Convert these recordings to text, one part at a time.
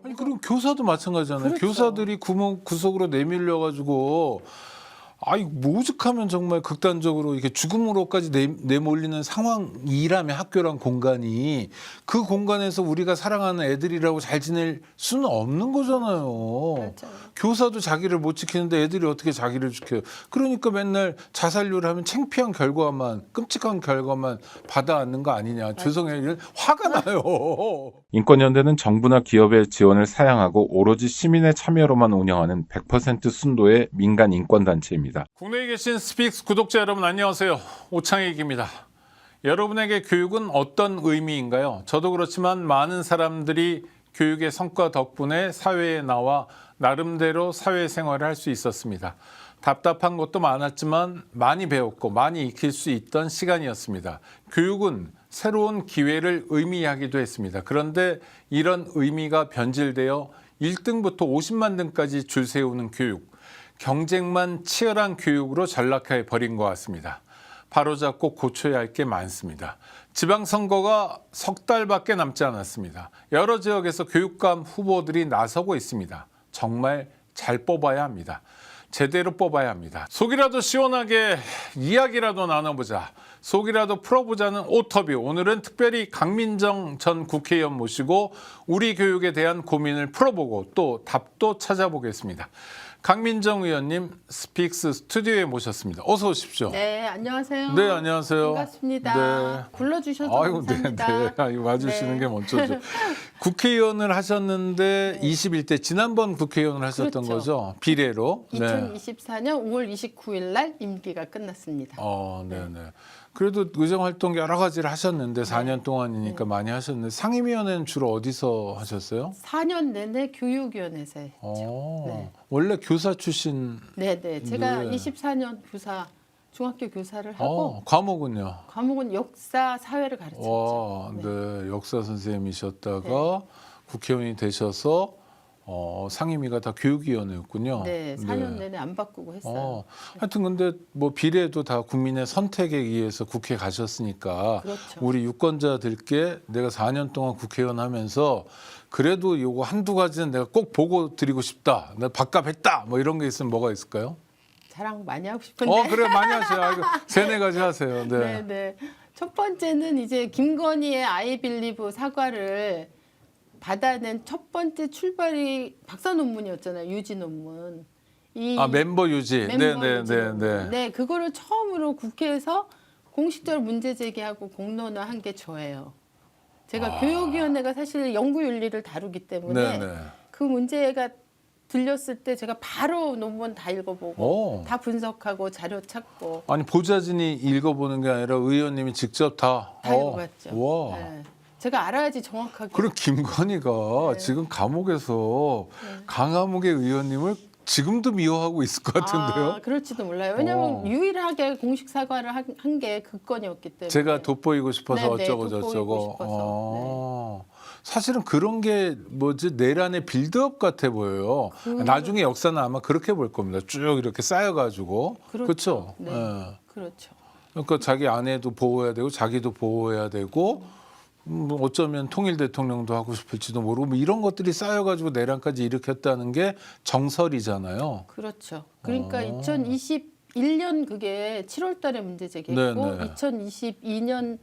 아니 그럼 교사도 마찬가지잖아요. 그렇죠. 교사들이 구석으로 내밀려가지고 아이 오죽하면 정말 극단적으로 이렇게 죽음으로까지 내몰리는 상황이라면 학교란 공간이 그 공간에서 우리가 사랑하는 애들이라고 잘 지낼 수는 없는 거잖아요. 맞아요. 교사도 자기를 못 지키는데 애들이 어떻게 자기를 지켜요. 그러니까 맨날 자살률을 하면 창피한 결과만 끔찍한 결과만 받아안는 거 아니냐. 죄송해요. 화가 나요. 인권연대는 정부나 기업의 지원을 사양하고 오로지 시민의 참여로만 운영하는 100% 순도의 민간 인권단체입니다. 국내에 계신 스픽스 구독자 여러분 안녕하세요. 오창익입니다. 여러분에게 교육은 어떤 의미인가요? 저도 그렇지만 많은 사람들이 교육의 성과 덕분에 사회에 나와 나름대로 사회생활을 할 수 있었습니다. 답답한 것도 많았지만 많이 배웠고 많이 익힐 수 있던 시간이었습니다. 교육은 새로운 기회를 의미하기도 했습니다. 그런데 이런 의미가 변질되어 1등부터 50만 등까지 줄 세우는 교육, 경쟁만 치열한 교육으로 전락해 버린 것 같습니다. 바로잡고 고쳐야 할 게 많습니다. 지방선거가 석 달밖에 남지 않았습니다. 여러 지역에서 교육감 후보들이 나서고 있습니다. 정말 잘 뽑아야 합니다. 제대로 뽑아야 합니다. 속이라도 시원하게 이야기라도 나눠보자. 속이라도 풀어보자는 오터뷰. 오늘은 특별히 강민정 전 국회의원 모시고 우리 교육에 대한 고민을 풀어보고 또 답도 찾아보겠습니다. 강민정 의원님 스픽스 스튜디오에 모셨습니다. 어서 오십시오. 네, 안녕하세요. 네, 안녕하세요. 반갑습니다. 네. 불러주셔서 아이고, 감사합니다. 네. 와주시는 네. 게 먼저죠. 국회의원을 하셨는데 21대 지난번 국회의원을 하셨던 그렇죠. 거죠? 비례로. 네. 2024년 5월 29일 날 임기가 끝났습니다. 네네. 그래도 의정 활동 여러 가지를 하셨는데 4년 동안이니까 많이 하셨는데 상임위원회는 주로 어디서 하셨어요? 4년 내내 교육위원회에서 했죠. 네. 원래 교사 출신. 네. 제가 네. 24년 중학교 교사를 하고 과목은요? 과목은 역사, 사회를 가르쳤죠. 네. 역사 선생님이셨다가 국회의원이 되셔서 상임위가 다 교육위원회였군요. 네, 4년 내내 안 바꾸고 했어요. 하여튼 근데 뭐 비례도 다 국민의 선택에 의해서 국회 가셨으니까 그렇죠. 우리 유권자들께 내가 4년 동안 국회의원 하면서 그래도 요거 한두 가지는 내가 꼭 보고 드리고 싶다. 내가 밥값했다. 뭐 이런 게 있으면 뭐가 있을까요? 자랑 많이 하고 싶은데. 그래 많이 하세요. 아이고, 세네 가지 하세요. 네. 네. 첫 번째는 이제 김건희의 I believe 사과를 받아낸 첫 번째 출발이 박사 논문이었잖아요. 유지 논문. 멤버 유지. 멤버 유지 네. 논문. 네, 그거를 처음으로 국회에서 공식적으로 문제 제기하고 공론화한 게 저예요. 제가 교육위원회가 사실 연구윤리를 다루기 때문에 네. 그 문제가 들렸을 때 제가 바로 논문 다 읽어보고 다 분석하고 자료 찾고 아니 보좌진이 읽어보는 게 아니라 의원님이 직접 다 읽어봤죠. 와. 네. 제가 알아야지 정확하게. 그럼 김건희가 지금 감옥에서 강화목의 의원님을 지금도 미워하고 있을 것 같은데요. 그럴지도 몰라요. 왜냐하면 유일하게 공식 사과를 한 게 그 건이었기 때문에. 제가 돋보이고 싶어서 네네, 어쩌고 돋보이고 저쩌고. 싶어서. 사실은 그런 게 내란의 빌드업 같아 보여요. 나중에 역사는 아마 그렇게 볼 겁니다. 쭉 이렇게 쌓여가지고. 그렇죠. 네. 그렇죠. 그러니까 자기 아내도 보호해야 되고 자기도 보호해야 되고 어쩌면 통일 대통령도 하고 싶을지도 모르고 뭐 이런 것들이 쌓여가지고 내란까지 일으켰다는 게 정설이잖아요. 그렇죠. 그러니까 2021년 그게 7월달에 문제 제기했고 네네. 2022년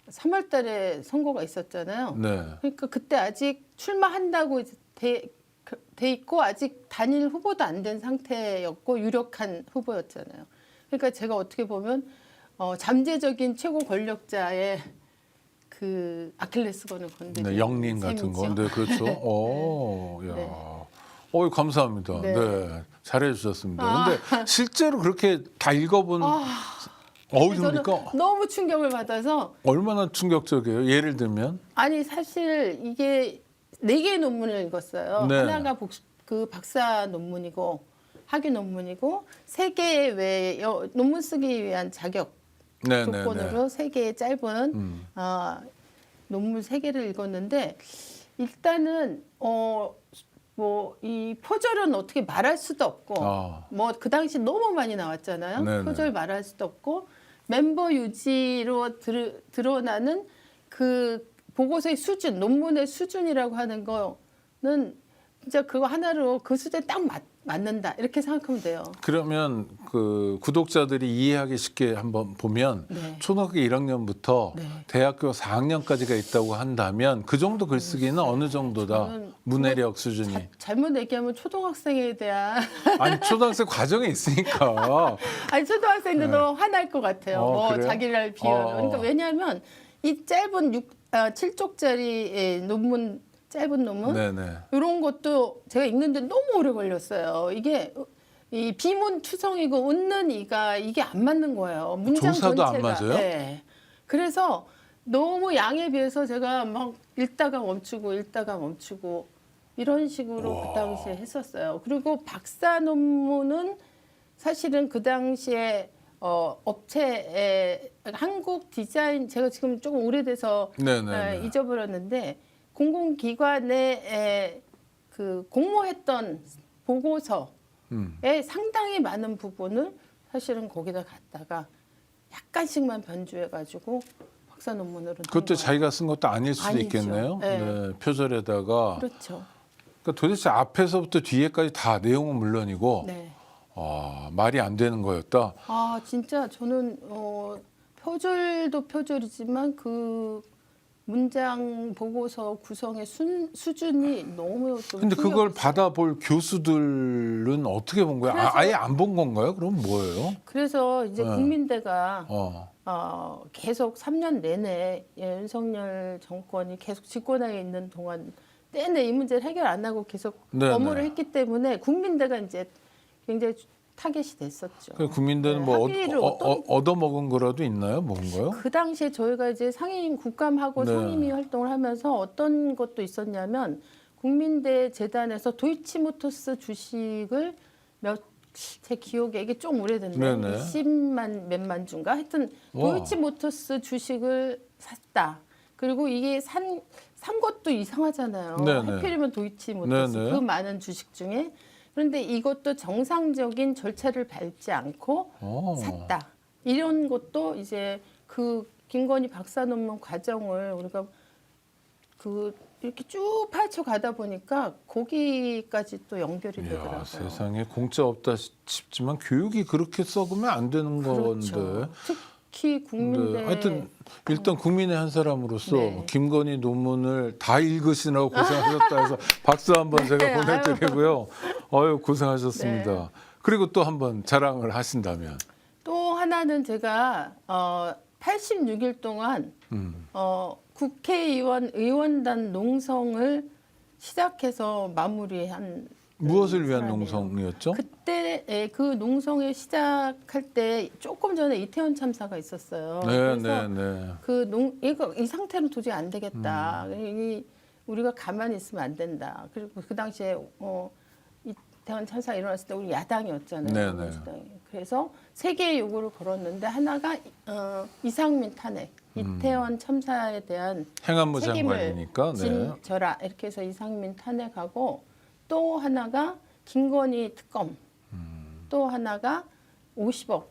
3월달에 선거가 있었잖아요. 네. 그러니까 그때 아직 출마한다고 이제 돼 있고 아직 단일 후보도 안 된 상태였고 유력한 후보였잖아요. 그러니까 제가 어떻게 보면 잠재적인 최고 권력자의 그 아킬레스건을 건드린 영린 같은 셈이죠. 거. 네, 그렇죠. 야. 감사합니다. 네. 잘해 주셨습니다. 근데 실제로 그렇게 다 읽어본 저는 그러니까 너무 충격을 받아서 얼마나 충격적이에요? 예를 들면 아니 사실 이게 4개의 논문을 읽었어요. 네. 하나가 그 박사 논문이고 학위 논문이고 3개의 외 논문 쓰기 위한 자격 조건으로 3개의 짧은 논문 3개를 읽었는데 일단은 뭐 이 표절은 어떻게 말할 수도 없고 뭐 그 당시 너무 많이 나왔잖아요. 네네. 표절 말할 수도 없고 멤버 유지로 드러나는 그 보고서의 수준, 논문의 수준이라고 하는 거는 진짜 그거 하나로 그 수준에 딱 맞는다 이렇게 생각하면 돼요. 그러면 그 구독자들이 이해하기 쉽게 한번 보면 네. 초등학교 1학년부터 네. 대학교 4학년까지가 있다고 한다면 그 정도 글쓰기는 어느 정도다? 저는 문해력 수준이. 잘못 얘기하면 초등학생에 대한 아니 초등학생 과정에 있으니까. 아니 초등학생들도 화날 것 같아요. 뭐 그래요? 자기를 비하는. 그러니까 왜냐하면 이 짧은 7쪽짜리 논문 짧은 논문 네네. 이런 것도 제가 읽는데 너무 오래 걸렸어요. 이게 이 비문 투성이고 웃는 이가 이게 안 맞는 거예요. 문장 조사도 안 전체가. 맞아요? 네. 그래서 너무 양에 비해서 제가 막 읽다가 멈추고 이런 식으로 그 당시에 했었어요. 그리고 박사 논문은 사실은 그 당시에 업체에 한국 디자인 제가 지금 조금 오래돼서 네네. 잊어버렸는데 공공기관에 그 공모했던 보고서에 상당히 많은 부분을 사실은 거기다 갖다가 약간씩만 변주해가지고 박사 논문으로 그것도 자기가 쓴 것도 아닐 수도 아니죠. 있겠네요. 네. 네, 표절에다가. 그렇죠. 그러니까 도대체 앞에서부터 뒤에까지 다 내용은 물론이고 네. 말이 안 되는 거였다. 아 진짜 저는 표절도 표절이지만 그 문장 보고서 구성의 수준이 너무 좀 근데 그걸 충격이었어요. 받아볼 교수들은 어떻게 본 거예요? 그래서- 아예 안 본 건가요? 그럼 뭐예요? 그래서 이제 네. 국민대가 어. 계속 3년 내내 윤석열 정권이 계속 집권하에 있는 동안 내내 이 문제를 해결 안 하고 계속 네네. 업무를 했기 때문에 국민대가 이제 굉장히 타겟이 됐었죠. 그 국민들은 네, 뭐 학위를 얻어먹은 거라도 있나요? 먹은 거요? 그 당시에 저희가 이제 상임 국감하고 네. 상임위 활동을 하면서 어떤 것도 있었냐면 국민대 재단에서 도이치모터스 주식을 제 기억에 이게 좀 오래됐네요. 네네. 10만 몇만 주인가 하여튼 와. 도이치모터스 주식을 샀다. 그리고 이게 산 것도 이상하잖아요. 네네. 하필이면 도이치모터스 네네. 그 많은 주식 중에 그런데 이것도 정상적인 절차를 밟지 않고 샀다. 이런 것도 이제 그 김건희 박사 논문 과정을 우리가 그 이렇게 쭉 파헤쳐 가다 보니까 거기까지 또 연결이 이야, 되더라고요. 세상에 공짜 없다 싶지만 교육이 그렇게 썩으면 안 되는 건데. 그렇죠. 특히 국민대 네. 하여튼 일단 국민의 한 사람으로서 네. 김건희 논문을 다 읽으시느라고 고생하셨다 해서 박수 한번 제가 네, 보내드리고요. 고생하셨습니다. 네. 그리고 또 한번 자랑을 하신다면. 또 하나는 제가 86일 동안 국회의원 의원단 농성을 시작해서 마무리한 무엇을 위한 사람이에요. 농성이었죠? 그때 그 농성을 시작할 때 조금 전에 이태원 참사가 있었어요. 그래서 이 상태는 도저히 안 되겠다. 우리가 가만히 있으면 안 된다. 그리고 그 당시에 이태원 참사 일어났을 때 우리 야당이었잖아요. 네네. 민주당이. 그래서 세 개의 요구를 걸었는데 하나가 이상민 탄핵, 이태원 참사에 대한 행안부 책임을 장관이니까. 네. 진져라 이렇게 해서 이상민 탄핵하고 또 하나가 김건희 특검, 또 하나가 50억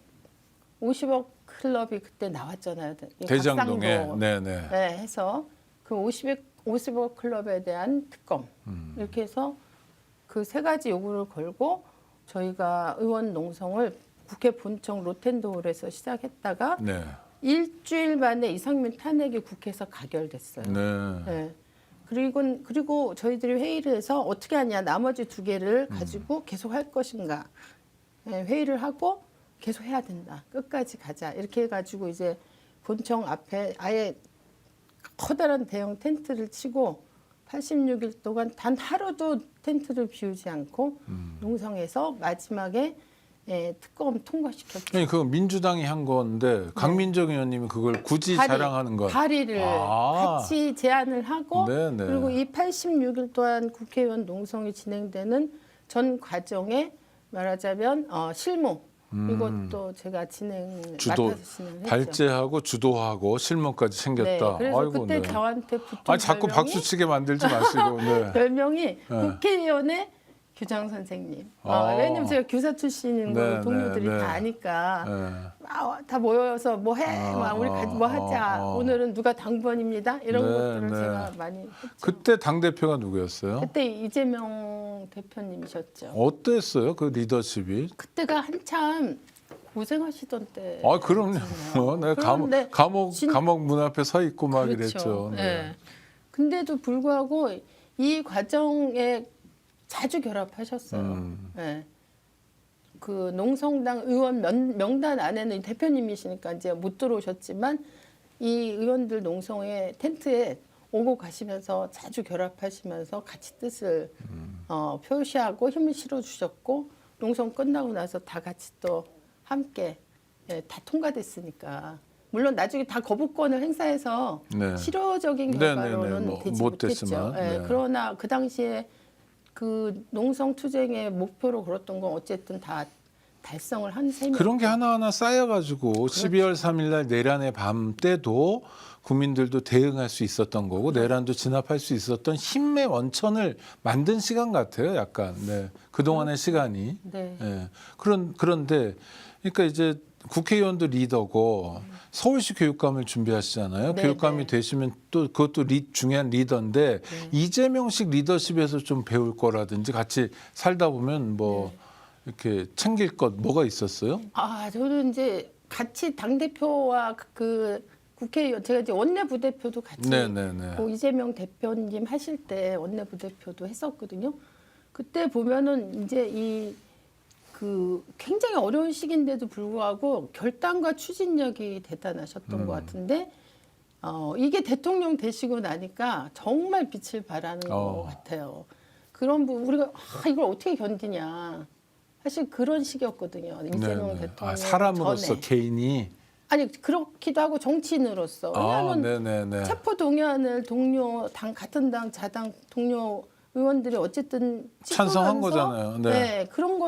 클럽이 그때 나왔잖아요. 이 대장동에. 각상도. 네네. 네, 해서 그 50억 클럽에 대한 특검 이렇게 해서 그 세 가지 요구를 걸고 저희가 의원 농성을 국회 본청 로텐도홀에서 시작했다가 네. 일주일 만에 이상민 탄핵이 국회에서 가결됐어요. 네. 네. 그리고 저희들이 회의를 해서 어떻게 하냐 나머지 두 개를 가지고 계속 할 것인가 회의를 하고 계속 해야 된다 끝까지 가자 이렇게 해가지고 이제 본청 앞에 아예 커다란 대형 텐트를 치고 86일 동안 단 하루도 텐트를 비우지 않고 농성해서 마지막에 특검 통과시켰죠. 아니, 그거 민주당이 한 건데 강민정 의원님이 그걸 굳이 자랑하는 건. 발의를 같이 제안을 하고 네네. 그리고 이 86일 동안 국회의원 농성이 진행되는 전 과정에 말하자면 실무 이것도 제가 맡아서 진행했죠. 발제하고 주도하고 실무까지 챙겼다. 네, 그래서 아이고, 그때 네. 저한테 붙은 아니 자꾸 별명이 박수 치게 만들지 마시고. 네. 별명이 국회의원의 교장 선생님. 아. 왜냐면 제가 교사 출신인 거 네, 동료들이 네, 네. 다 아니까 네. 다 모여서 뭐 해, 우리 같이 뭐 하자. 오늘은 누가 당번입니다. 이런 네, 것들을 네. 제가 많이 했죠. 그때 당 대표가 누구였어요? 그때 이재명 대표님이셨죠. 어땠어요? 그 리더십이? 그때가 한참 고생하시던 때. 아, 그럼요. 내가 그런데 감옥 문 앞에 서 있고 막 그렇죠. 이랬죠. 네. 근데도 불구하고 이 과정에 자주 결합하셨어요. 네. 그 농성당 의원 명단 안에는 대표님이시니까 이제 못 들어오셨지만 이 의원들 농성회 텐트에 오고 가시면서 자주 결합하시면서 같이 뜻을 표시하고 힘을 실어주셨고 농성 끝나고 나서 다 같이 또 함께 다 통과됐으니까 물론 나중에 다 거부권을 행사해서 네. 실효적인 네, 결과로는 네, 네. 되지 못 못했죠. 됐지만, 예, 네. 그러나 그 당시에 그 농성 투쟁의 목표로 걸었던 건 어쨌든 다 달성을 한 셈이에요. 그런 게 하나하나 쌓여가지고 그렇죠. 12월 3일 날 내란의 밤 때도 국민들도 대응할 수 있었던 거고 내란도 진압할 수 있었던 힘의 원천을 만든 시간 같아요. 약간 네. 그동안의 시간이. 네. 예. 그런데 그러니까 이제 국회의원도 리더고 서울시 교육감을 준비하시잖아요. 네, 교육감이 네. 되시면 또 그것도 중요한 리더인데 이재명식 리더십에서 좀 배울 거라든지 같이 살다 보면 뭐 이렇게 챙길 것 뭐가 있었어요? 저는 이제 같이 당 대표와 그 국회의원 제가 이제 원내 부대표도 같이 네네네. 그 이재명 대표님 하실 때 원내 부대표도 했었거든요. 그때 보면은 이제 이 그 굉장히 어려운 시기인데도 불구하고 결단과 추진력이 대단하셨던 것 같은데 이게 대통령 되시고 나니까 정말 빛을 발하는 것 같아요. 그런 부분 우리가 이걸 어떻게 견디냐 사실 그런 시기였거든요. 이재명 네네. 대통령 사람으로서 전에. 개인이 아니 그렇기도 하고 정치인으로서 왜냐하면 네네네. 체포 동의안을 같은 당 자당 동료 의원들이 어쨌든 찬성한 찍으면서 거잖아요. 네. 그런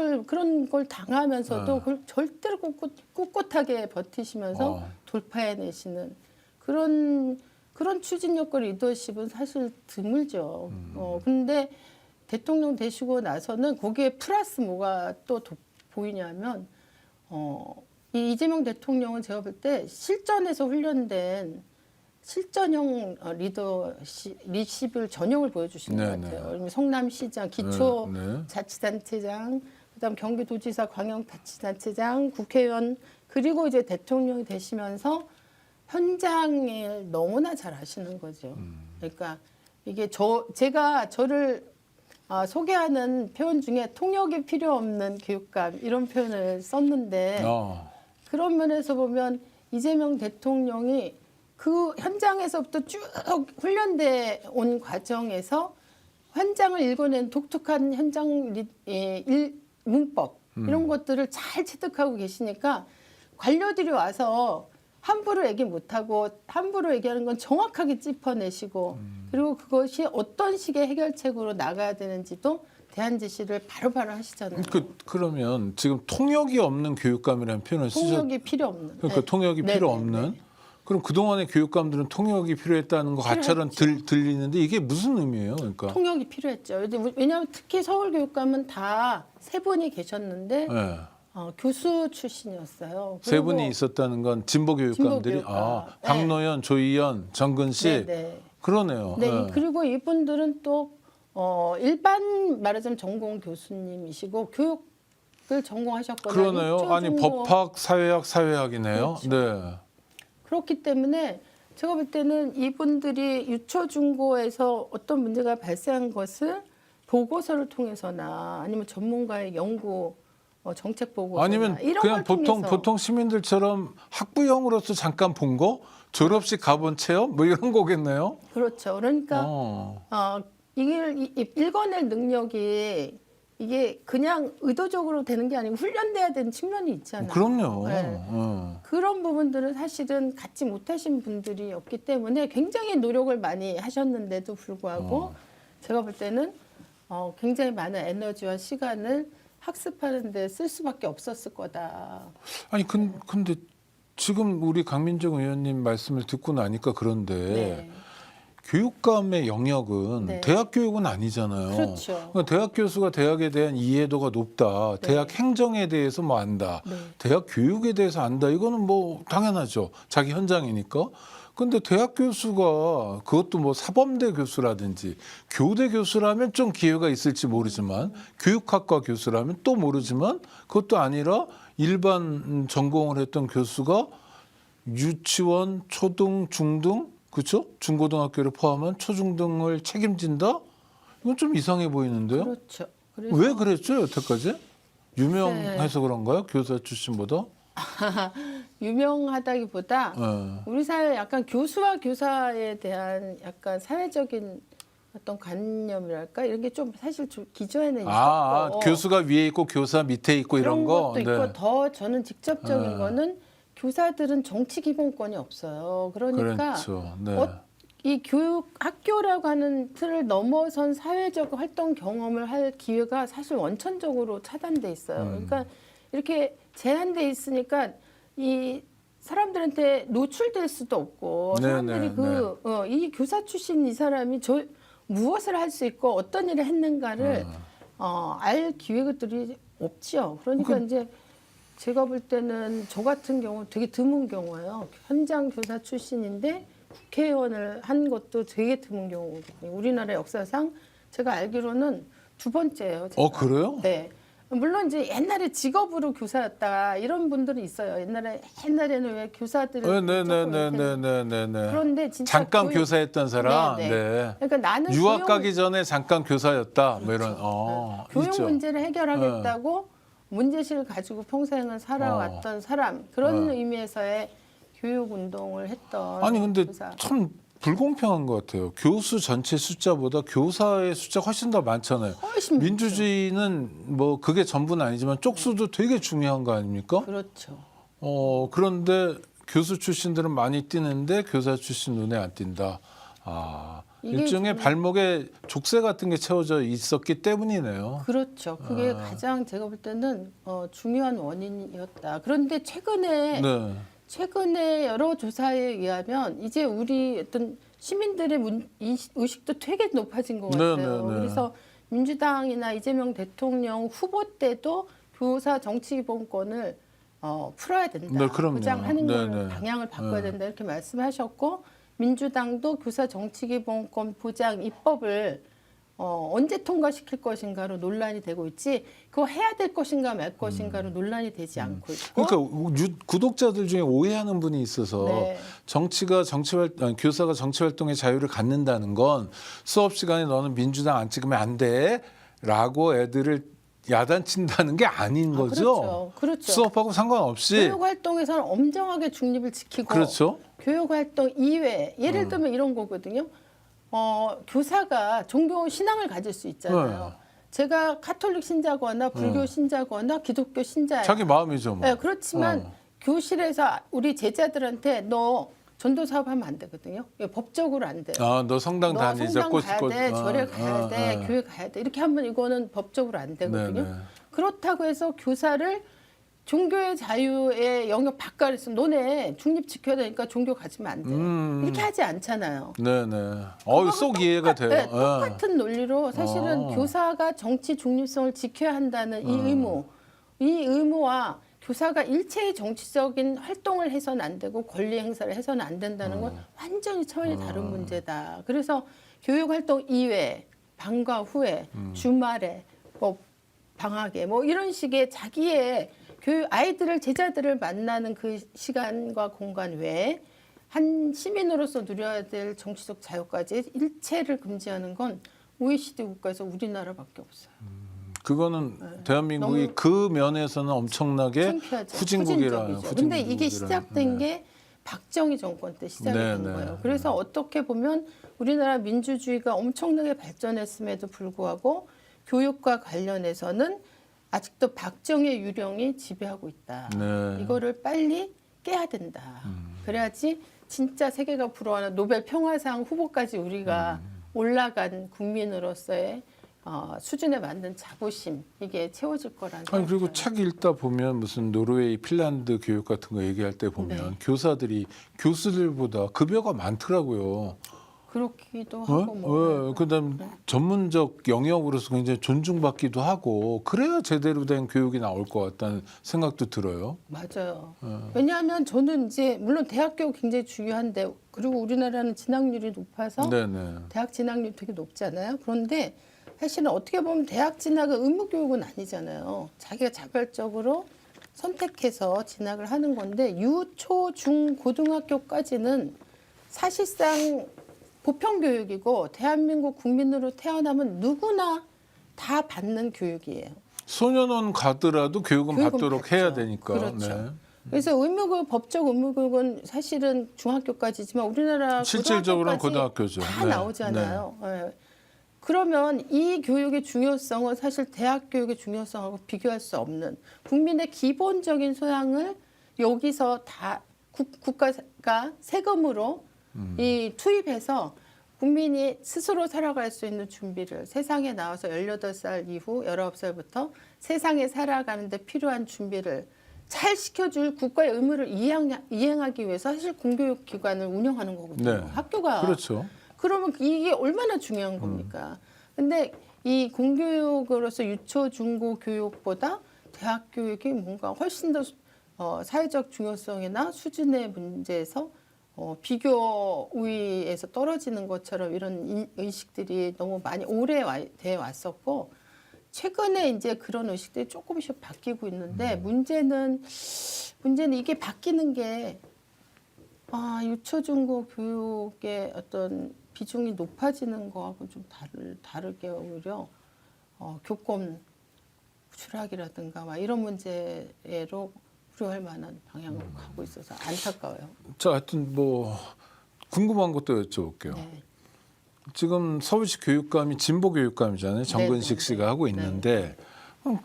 걸 당하면서도 그걸 절대로 꿋꿋하게 버티시면서 돌파해내시는 그런 추진력과 리더십은 사실 드물죠. 근데 대통령 되시고 나서는 거기에 플러스 뭐가 또 보이냐면 이 이재명 대통령은 제가 볼 때 실전에서 훈련된 실전형 리더십을 전형을 보여주시는 것 네네. 같아요. 성남시장, 기초자치단체장, 그다음 경기도지사, 광역자치단체장, 국회의원 그리고 이제 대통령이 되시면서 현장을 너무나 잘 아시는 거죠. 그러니까 이게 제가 저를 소개하는 표현 중에 통역이 필요 없는 교육감 이런 표현을 썼는데 그런 면에서 보면 이재명 대통령이 그 현장에서부터 쭉 훈련돼 온 과정에서 현장을 읽어낸 독특한 현장 문법 이런 것들을 잘 체득하고 계시니까 관료들이 와서 함부로 얘기 못하고 함부로 얘기하는 건 정확하게 짚어내시고 그리고 그것이 어떤 식의 해결책으로 나가야 되는지도 대안 제시를 바로바로 하시잖아요. 그러면 지금 통역이 없는 교육감이라는 표현을 통역이 필요 없는. 그러니까 네. 통역이 필요 없는. 네. 그럼 그동안의 교육감들은 통역이 필요했다는 거 같처럼 들리는데 이게 무슨 의미예요? 그러니까 통역이 필요했죠. 왜냐하면 특히 서울 교육감은 다 세 분이 계셨는데 네. 교수 출신이었어요. 세 분이 있었다는 건 진보 교육감들이 교육감. 박노현, 조희연, 정근식 네. 그러네요. 네. 네. 그리고 이분들은 또 일반 말하자면 전공 교수님이시고 교육을 전공하셨거나 그러네요. 아니 법학, 사회학이네요. 그렇죠. 네. 그렇기 때문에 제가 볼 때는 이분들이 유초중고에서 어떤 문제가 발생한 것을 보고서를 통해서나 아니면 전문가의 연구 정책 보고서나 아니면 이런 그냥 걸 통해서 보통 시민들처럼 학부형으로서 잠깐 본 거, 졸업식 가본 체험 뭐 이런 거겠네요. 그렇죠. 그러니까 이걸 읽어낼 능력이 이게 그냥 의도적으로 되는 게 아니고 훈련돼야 되는 측면이 있잖아요. 그럼요. 네. 그런 부분들은 사실은 갖지 못하신 분들이 없기 때문에 굉장히 노력을 많이 하셨는데도 불구하고 제가 볼 때는 굉장히 많은 에너지와 시간을 학습하는 데 쓸 수밖에 없었을 거다. 아니 근데 지금 우리 강민정 의원님 말씀을 듣고 나니까 그런데 네. 교육감의 영역은 네. 대학 교육은 아니잖아요. 그렇죠. 그러니까 대학 교수가 대학에 대한 이해도가 높다. 네. 대학 행정에 대해서 뭐 안다. 네. 대학 교육에 대해서 안다. 이거는 뭐 당연하죠. 자기 현장이니까. 근데 대학 교수가 그것도 뭐 사범대 교수라든지 교대 교수라면 좀 기회가 있을지 모르지만 교육학과 교수라면 또 모르지만 그것도 아니라 일반 전공을 했던 교수가 유치원, 초등, 중등, 그렇죠? 중고등학교를 포함한 초중등을 책임진다? 이건 좀 이상해 보이는데요. 그렇죠. 그래서 왜 그랬죠, 여태까지? 유명해서 그런가요? 교사 출신보다? 유명하다기보다 네. 우리 사회 약간 교수와 교사에 대한 약간 사회적인 어떤 관념이랄까 이런 게 좀 사실 좀 기존에는 있었고 교수가 위에 있고 교사 밑에 있고 이런 그런 거. 것도 있고 더 저는 직접적인 네. 거는 교사들은 정치 기본권이 없어요. 그러니까 그렇죠. 네. 이 교육 학교라고 하는 틀을 넘어선 사회적 활동 경험을 할 기회가 사실 원천적으로 차단돼 있어요. 그러니까 이렇게 제한돼 있으니까 이 사람들한테 노출될 수도 없고 네, 사람들이 네, 이 교사 출신 이 사람이 무엇을 할 수 있고 어떤 일을 했는가를 알 기회들이 없지요. 그러니까 이제 제가 볼 때는 저 같은 경우 되게 드문 경우예요. 현장 교사 출신인데 국회의원을 한 것도 되게 드문 경우거든요. 우리나라 역사상 제가 알기로는 두 번째예요. 제가. 그래요? 네. 물론 이제 옛날에 직업으로 교사였다 이런 분들은 있어요. 옛날에는 왜 교사들을 조금 이렇게 네네네네네네네. 그런데 진짜 잠깐 교사했던 사람. 네, 네. 네. 그러니까 나는 유학 교육- 가기 전에 잠깐 교사였다. 뭐 이런. 교육 있죠. 문제를 해결하겠다고 문제식을 가지고 평생을 살아왔던 사람 그런 의미에서의 교육 운동을 했던 아니 근데 교사. 참 불공평한 것 같아요. 교수 전체 숫자보다 교사의 숫자가 훨씬 더 많잖아요. 훨씬 많죠. 민주주의는 뭐 그게 전부는 아니지만 쪽수도 되게 중요한 거 아닙니까? 그렇죠. 그런데 교수 출신들은 많이 뛰는데 교사 출신 눈에 안 띈다. 이게 일종의 발목에 족쇄 같은 게 채워져 있었기 때문이네요. 그렇죠. 그게 가장 제가 볼 때는 중요한 원인이었다. 그런데 네. 최근에 여러 조사에 의하면 이제 우리 어떤 시민들의 의식도 되게 높아진 것 같아요. 네. 그래서 민주당이나 이재명 대통령 후보 때도 교사 정치 기본권을 풀어야 된다. 네, 그럼요. 보장하는 네, 걸 네. 방향을 바꿔야 된다 이렇게 말씀하셨고 민주당도 교사 정치 기본권 보장 입법을 언제 통과시킬 것인가로 논란이 되고 있지 그거 해야 될 것인가 말 것인가로 논란이 되지 않고 있고 그러니까 구독자들 중에 오해하는 분이 있어서 네. 교사가 정치 활동의 자유를 갖는다는 건 수업 시간에 너는 민주당 안 찍으면 안 돼라고 애들을 야단친다는 게 아닌 거죠. 그렇죠. 수업하고 상관없이. 교육 활동에서는 엄정하게 중립을 지키고 그렇죠. 교육 활동 이외 예를 들면 이런 거거든요. 교사가 종교 신앙을 가질 수 있잖아요. 네. 제가 카톨릭 신자거나 불교 신자거나 기독교 신자예요. 자기 마음이죠. 뭐. 네, 그렇지만 교실에서 우리 제자들한테 너 전도 사업하면 안 되거든요. 법적으로 안 돼요. 너 성당 너 다니자 성당 가야 돼, 절에 가야 돼, 네. 교회 가야 돼. 이렇게 하면 이거는 법적으로 안 되거든요. 네네. 그렇다고 해서 교사를 종교의 자유의 영역 바깥에서 너네 중립 지켜야 되니까 종교 가지면 안 돼. 이렇게 하지 않잖아요. 네네. 쏙 이해가 돼요. 네, 똑같은 논리로 사실은 아. 교사가 정치 중립성을 지켜야 한다는 이 의무와 교사가 일체의 정치적인 활동을 해서는 안 되고 권리 행사를 해서는 안 된다는 건 완전히 차원이 다른 문제다. 그래서 교육 활동 이외, 방과 후에, 주말에, 뭐 방학에 뭐 이런 식의 자기의 아이들을 제자들을 만나는 그 시간과 공간 외에 한 시민으로서 누려야 될 정치적 자유까지 일체를 금지하는 건 OECD 국가에서 우리나라밖에 없어요. 그거는 대한민국이 너무 그 면에서는 엄청나게 창피하죠. 후진국이라요. 후진적이죠. 근데 이게 시작된 게 박정희 정권 때 시작이 된 거예요. 그래서 어떻게 보면 우리나라 민주주의가 엄청나게 발전했음에도 불구하고 교육과 관련해서는 아직도 박정희 유령이 지배하고 있다. 네. 이거를 빨리 깨야 된다. 그래야지 진짜 세계가 부러워하는 노벨 평화상 후보까지 우리가 올라간 국민으로서의 수준에 맞는 자부심 이게 채워질 거라는 아니 그리고 생각이 책 읽다 보면 무슨 노르웨이, 핀란드 교육 같은 거 얘기할 때 보면 네. 교사들이 교수들보다 급여가 많더라고요. 그렇기도 하고 뭐. 그다음 전문적 영역으로서 굉장히 존중받기도 하고 그래야 제대로 된 교육이 나올 것 같다는 생각도 들어요. 맞아요. 왜냐하면 저는 이제 물론 대학교 굉장히 중요한데 그리고 우리나라는 진학률이 높아서 네네. 대학 진학률 되게 높잖아요. 그런데 사실은 어떻게 보면 대학 진학은 의무 교육은 아니잖아요. 자기가 자발적으로 선택해서 진학을 하는 건데 초, 중, 고등학교까지는 사실상 보편 교육이고 대한민국 국민으로 태어나면 누구나 다 받는 교육이에요. 소년원 가더라도 교육은 받도록 받죠. 해야 되니까. 그렇죠. 네. 그래서 의무교육, 법적 의무교육은 사실은 중학교까지지만 우리나라 실질적으로는 고등학교까지 고등학교죠. 다 네. 나오잖아요. 예. 그러면 이 교육의 중요성은 사실 대학 교육의 중요성하고 비교할 수 없는 국민의 기본적인 소양을 여기서 다 국가가 세금으로 이 투입해서 국민이 스스로 살아갈 수 있는 준비를 세상에 나와서 18살 이후 19살부터 세상에 살아가는 데 필요한 준비를 잘 시켜줄 국가의 의무를 이행하기 위해서 사실 공교육 기관을 운영하는 거거든요. 네. 학교가. 그렇죠. 그러면 이게 얼마나 중요한 겁니까? 근데 이 공교육으로서 유초, 중고 교육보다 대학 교육이 뭔가 훨씬 더 사회적 중요성이나 수준의 문제에서 비교 우위에서 떨어지는 것처럼 이런 의식들이 너무 많이 오래돼 왔었고 최근에 이제 그런 의식들이 조금씩 바뀌고 있는데 문제는 이게 바뀌는 게 유초, 중고 교육의 어떤 비중이 높아지는 거하고 좀 다르게 오히려 교권 추락이라든가 막 이런 문제로 우려할 만한 방향으로 가고 있어서 안타까워요. 자, 하여튼 뭐 궁금한 것도 여쭤볼게요. 네. 지금 서울시 교육감이 진보 교육감이잖아요. 정근식 네. 씨가 하고 있는데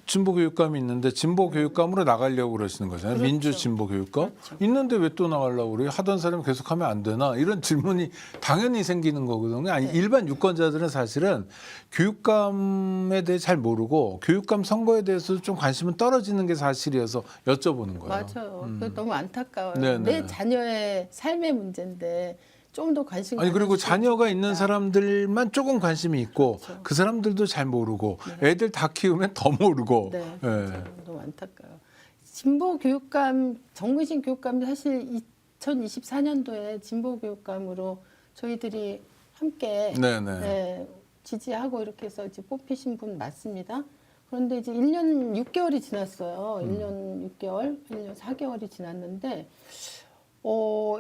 진보 교육감이 있는데 진보 교육감으로 나가려고 그러시는 거잖아요. 그렇죠. 민주 진보 교육감 그렇죠. 있는데 왜 또 나가려고 그래요? 하던 사람이 계속하면 안 되나? 이런 질문이 당연히 생기는 거거든요. 아니 네. 일반 유권자들은 사실은 교육감에 대해 잘 모르고 교육감 선거에 대해서 좀 관심은 떨어지는 게 사실이어서 여쭤보는 거예요. 맞아요. 그게 너무 안타까워요. 네네. 내 자녀의 삶의 문제인데 좀 더 관심 아니 그리고 가져주시면 자녀가 좋겠다. 있는 사람들만 조금 관심이 있고 그렇죠. 그 사람들도 잘 모르고 애들 다 키우면 더 모르고. 네, 예. 맞아요. 너무 안타까워요. 진보 교육감 정근신 교육감이 사실 2024년도에 진보 교육감으로 저희들이 함께 네네. 네, 지지하고 이렇게 해서 이제 뽑히신 분 맞습니다. 그런데 이제 1년 6개월이 지났어요. 1년 6개월, 1년 4개월이 지났는데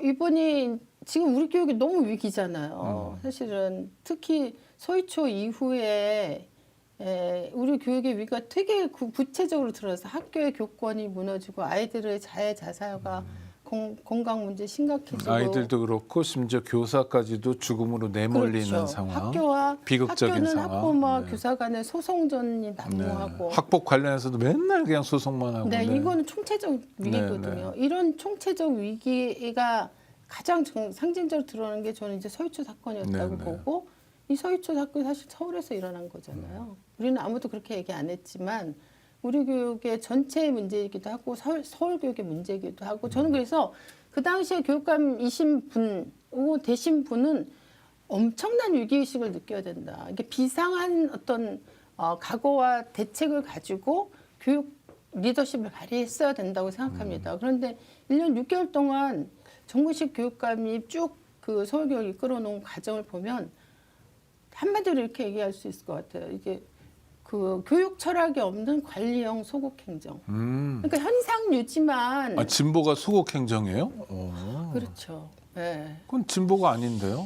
이분이 지금 우리 교육이 너무 위기잖아요. 사실은 특히 소위초 이후에 우리 교육의 위기가 되게 구체적으로 드러나서 학교의 교권이 무너지고 아이들의 자해자살과 건강 문제 심각해지고 아이들도 그렇고 심지어 교사까지도 죽음으로 내몰리는 그렇죠. 상황. 비극적인 학교는 상황. 학부모와 네. 교사 간의 소송전이 네. 난무하고 학폭 관련해서도 맨날 그냥 소송만 하고. 네, 네. 이거는 총체적 위기거든요. 이런 총체적 위기가 가장 상징적으로 드러나는 게 저는 이제 서희초 사건이었다고 네. 보고 이 서희초 사건이 사실 서울에서 일어난 거잖아요. 우리는 아무도 그렇게 얘기 안 했지만 우리 교육의 전체의 문제이기도 하고 서울 교육의 문제이기도 하고 저는 그래서 그 당시에 교육감이신 분, 되신 분은 엄청난 위기의식을 느껴야 된다. 이게 비상한 어떤 각오와 대책을 가지고 교육 리더십을 발휘했어야 된다고 생각합니다. 그런데 1년 6개월 동안 정근식 교육감이 쭉 그 서울교육을 이끌어놓은 과정을 보면 한마디로 이렇게 얘기할 수 있을 것 같아요. 이게 그 교육 철학이 없는 관리형 소국 행정. 그러니까 현상 유지만. 진보가 소국 행정이에요? 그렇죠. 네. 그건 진보가 아닌데요?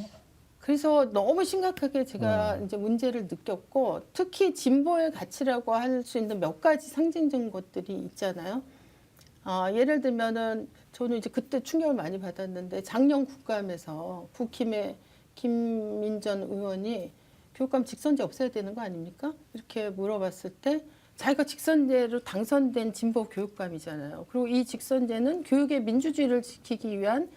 그래서 너무 심각하게 제가 이제 문제를 느꼈고 특히 진보의 가치라고 할 수 있는 몇 가지 상징적인 것들이 있잖아요. 예를 들면은 저는 이제 그때 충격을 많이 받았는데 작년 국감에서 국힘의 김민전 의원이 교육감 직선제 없애야 되는 거 아닙니까? 이렇게 물어봤을 때 자기가 직선제로 당선된 진보 교육감이잖아요. 그리고 이 직선제는 교육의 민주주의를 지키기 위한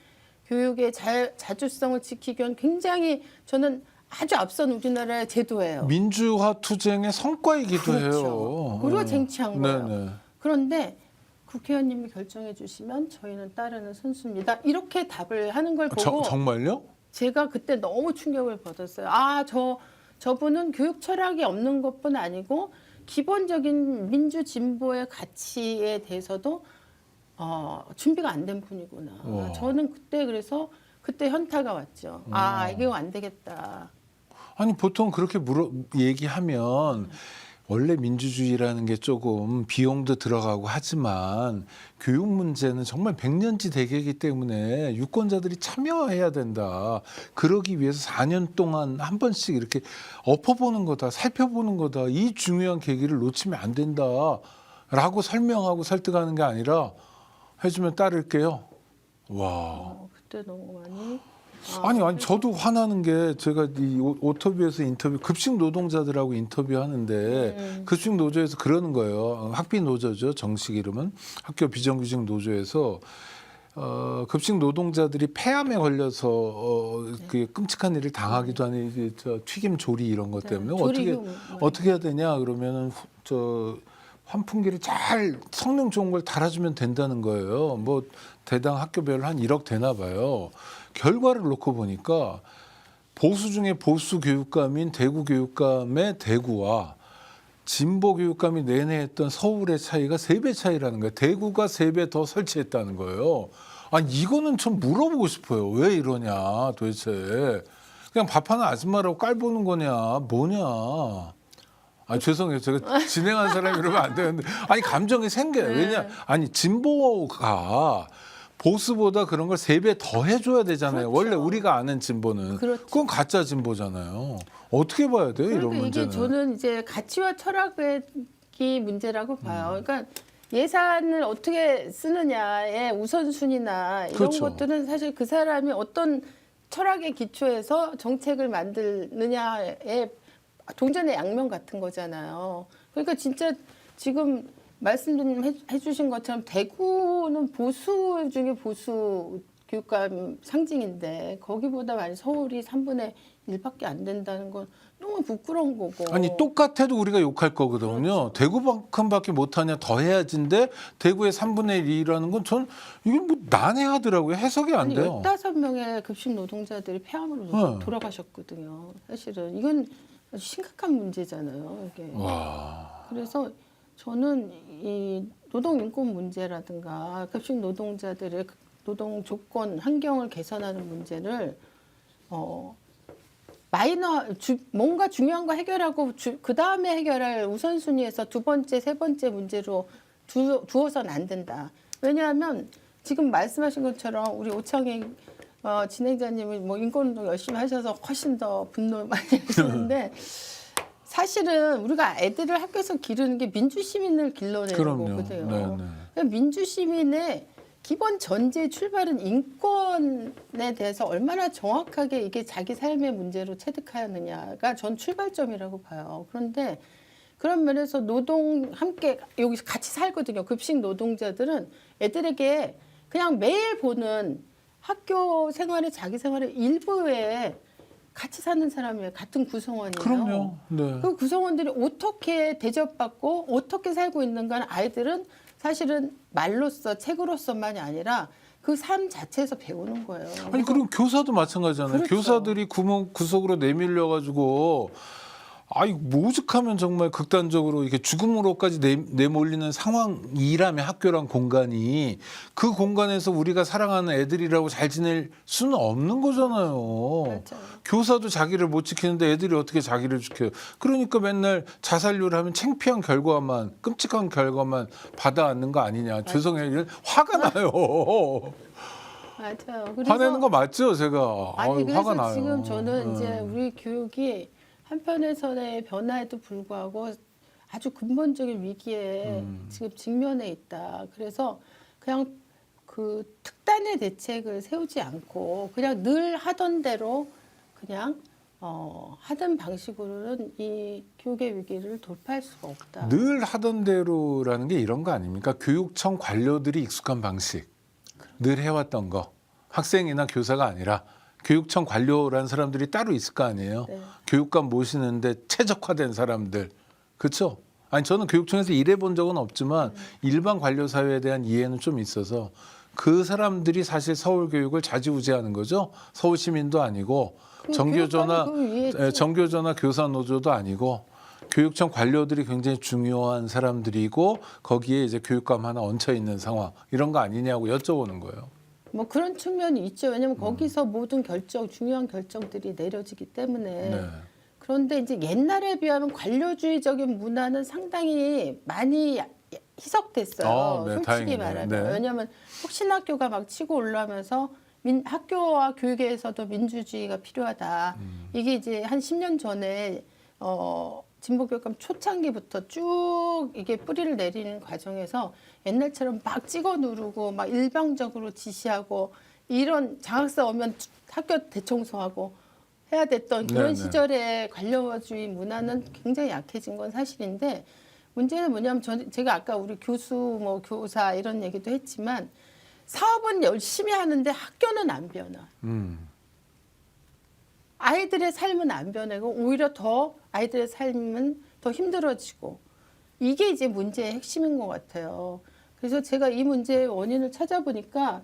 교육의 자주성을 지키기 위한 굉장히 저는 아주 앞선 우리나라의 제도예요. 민주화 투쟁의 성과이기도 그렇죠. 해요. 그리고 쟁취한 거예요. 네네. 그런데 국회의원님이 결정해 주시면 저희는 따르는 선수입니다. 이렇게 답을 하는 걸 보고 정말요? 제가 그때 너무 충격을 받았어요. 저분은 교육 철학이 없는 것뿐 아니고 기본적인 민주 진보의 가치에 대해서도 준비가 안 된 분이구나. 와. 저는 그래서 그때 현타가 왔죠. 이거 안 되겠다. 아니 보통 그렇게 얘기하면 원래 민주주의라는 게 조금 비용도 들어가고 하지만 교육 문제는 정말 백년지 대계이기 때문에 유권자들이 참여해야 된다. 그러기 위해서 4년 동안 한 번씩 이렇게 엎어보는 거다, 살펴보는 거다. 이 중요한 계기를 놓치면 안 된다라고 설명하고 설득하는 게 아니라 해주면 따를게요. 와. 그때 너무 많이. 아니 저도 화나는 게 제가 이 오토비에서 급식 노동자들하고 인터뷰하는데 급식 노조에서 그러는 거예요. 학비 노조죠, 정식 이름은. 학교 비정규직 노조에서 급식 노동자들이 폐암에 걸려서 그 끔찍한 일을 당하기도 하는 이게 튀김 조리 이런 것 때문에 어떻게 해야 되냐 그러면은 환풍기를 잘 성능 좋은 걸 달아주면 된다는 거예요. 뭐 대당 학교별 한 1억 되나 봐요. 결과를 놓고 보니까 보수 중에 보수 교육감인 대구 교육감의 대구와 진보 교육감이 내내 했던 서울의 차이가 3배 차이라는 거예요. 대구가 3배 더 설치했다는 거예요. 아니 이거는 좀 물어보고 싶어요. 왜 이러냐 도대체. 그냥 밥하는 아줌마라고 깔보는 거냐 뭐냐. 죄송해요. 제가 진행한 사람이 이러면 안 되는데. 아니 감정이 생겨요. 왜냐. 아니 진보가 보수보다 그런 걸 3배 더 해줘야 되잖아요. 그렇죠. 원래 우리가 아는 진보는. 그렇죠. 그건 가짜 진보잖아요. 어떻게 봐야 돼요, 이런 그러니까 문제는. 이게 저는 이제 가치와 철학의 문제라고 봐요. 그러니까 예산을 어떻게 쓰느냐의 우선순위나 이런 그렇죠. 것들은 사실 그 사람이 어떤 철학의 기초에서 정책을 만드느냐의 동전의 양면 같은 거잖아요. 그러니까 진짜 지금 말씀 좀 해주신 것처럼 대구는 보수 중에 보수 교육감 상징인데 거기보다 많이 서울이 3분의 1밖에 안 된다는 건 너무 부끄러운 거고. 아니 똑같아도 우리가 욕할 거거든요. 그렇죠. 대구만큼밖에 못하냐 더 해야지인데 대구의 3분의 1이라는 건 전 이게 뭐 난해하더라고요. 해석이 안 돼요. 15명의 급식 노동자들이 폐암으로 돌아가셨거든요. 사실은 이건 아주 심각한 문제잖아요. 이게. 와. 그래서 저는 이 노동 인권 문제라든가 급식 노동자들의 노동 조건 환경을 개선하는 문제를 뭔가 중요한 거 해결하고 그 다음에 해결할 우선순위에서 2번째, 3번째 문제로 두어서는 안 된다. 왜냐하면 지금 말씀하신 것처럼 우리 오창익 진행자님이 뭐 인권운동 열심히 하셔서 훨씬 더 분노 많이 하시는데 사실은 우리가 애들을 학교에서 기르는 게 민주시민을 길러내는 거거든요. 네네. 민주시민의 기본 전제 출발은 인권에 대해서 얼마나 정확하게 이게 자기 삶의 문제로 체득하느냐가 전 출발점이라고 봐요. 그런데 그런 면에서 노동 함께 여기서 같이 살거든요. 급식 노동자들은 애들에게 그냥 매일 보는 학교 생활의 자기 생활의 일부에 같이 사는 사람이에요. 같은 구성원이에요. 그럼요. 네. 그 구성원들이 어떻게 대접받고 어떻게 살고 있는가는 아이들은 사실은 말로써 책으로서만이 아니라 그 삶 자체에서 배우는 거예요. 아니 그럼 교사도 마찬가지잖아요. 그렇죠. 교사들이 구석으로 내밀려 가지고 오죽하면 정말 극단적으로 이렇게 죽음으로까지 내몰리는 상황이라면 학교란 공간이 그 공간에서 우리가 사랑하는 애들이라고 잘 지낼 수는 없는 거잖아요. 맞아요. 교사도 자기를 못 지키는데 애들이 어떻게 자기를 지켜요. 그러니까 맨날 자살률 하면 창피한 결과만 끔찍한 결과만 받아안는 거 아니냐. 맞아요. 죄송해요. 화가 나요. 맞아요. 그래서 화내는 거 맞죠, 제가. 아니 그래서 화가 나요. 지금 저는 이제 우리 교육이 한편에서의 변화에도 불구하고 아주 근본적인 위기에 지금 직면해 있다. 그래서 그냥 그 특단의 대책을 세우지 않고 그냥 늘 하던 대로 그냥 하던 방식으로는 이 교육의 위기를 돌파할 수가 없다. 늘 하던 대로라는 게 이런 거 아닙니까? 교육청 관료들이 익숙한 방식. 늘 해왔던 거. 학생이나 교사가 아니라 교육청 관료라는 사람들이 따로 있을 거 아니에요. 네. 교육감 모시는데 최적화된 사람들. 그렇죠? 아니 저는 교육청에서 일해본 적은 없지만 일반 관료 사회에 대한 이해는 좀 있어서 그 사람들이 사실 서울 교육을 좌지우지하는 거죠. 서울 시민도 아니고 정교조나 교사 노조도 아니고 교육청 관료들이 굉장히 중요한 사람들이고 거기에 이제 교육감 하나 얹혀 있는 상황 이런 거 아니냐고 여쭤보는 거예요. 뭐 그런 측면이 있죠. 왜냐하면 거기서 모든 중요한 결정들이 내려지기 때문에. 네. 그런데 이제 옛날에 비하면 관료주의적인 문화는 상당히 많이 희석됐어요. 네, 솔직히 다행이네요. 말하면. 네. 왜냐하면 혁신학교가 막 치고 올라오면서 학교와 교육에서도 민주주의가 필요하다. 이게 이제 한 10년 전에 진보교육감 초창기부터 쭉 이게 뿌리를 내리는 과정에서 옛날처럼 막 찍어 누르고 막 일방적으로 지시하고 이런 장학사 오면 학교 대청소하고 해야 됐던 그런 네네. 시절의 관료주의 문화는 굉장히 약해진 건 사실인데 문제는 뭐냐면 제가 아까 우리 교수 뭐 교사 이런 얘기도 했지만 사업은 열심히 하는데 학교는 안 변화. 아이들의 삶은 안 변하고 오히려 더 아이들의 삶은 더 힘들어지고 이게 이제 문제의 핵심인 것 같아요. 그래서 제가 이 문제의 원인을 찾아보니까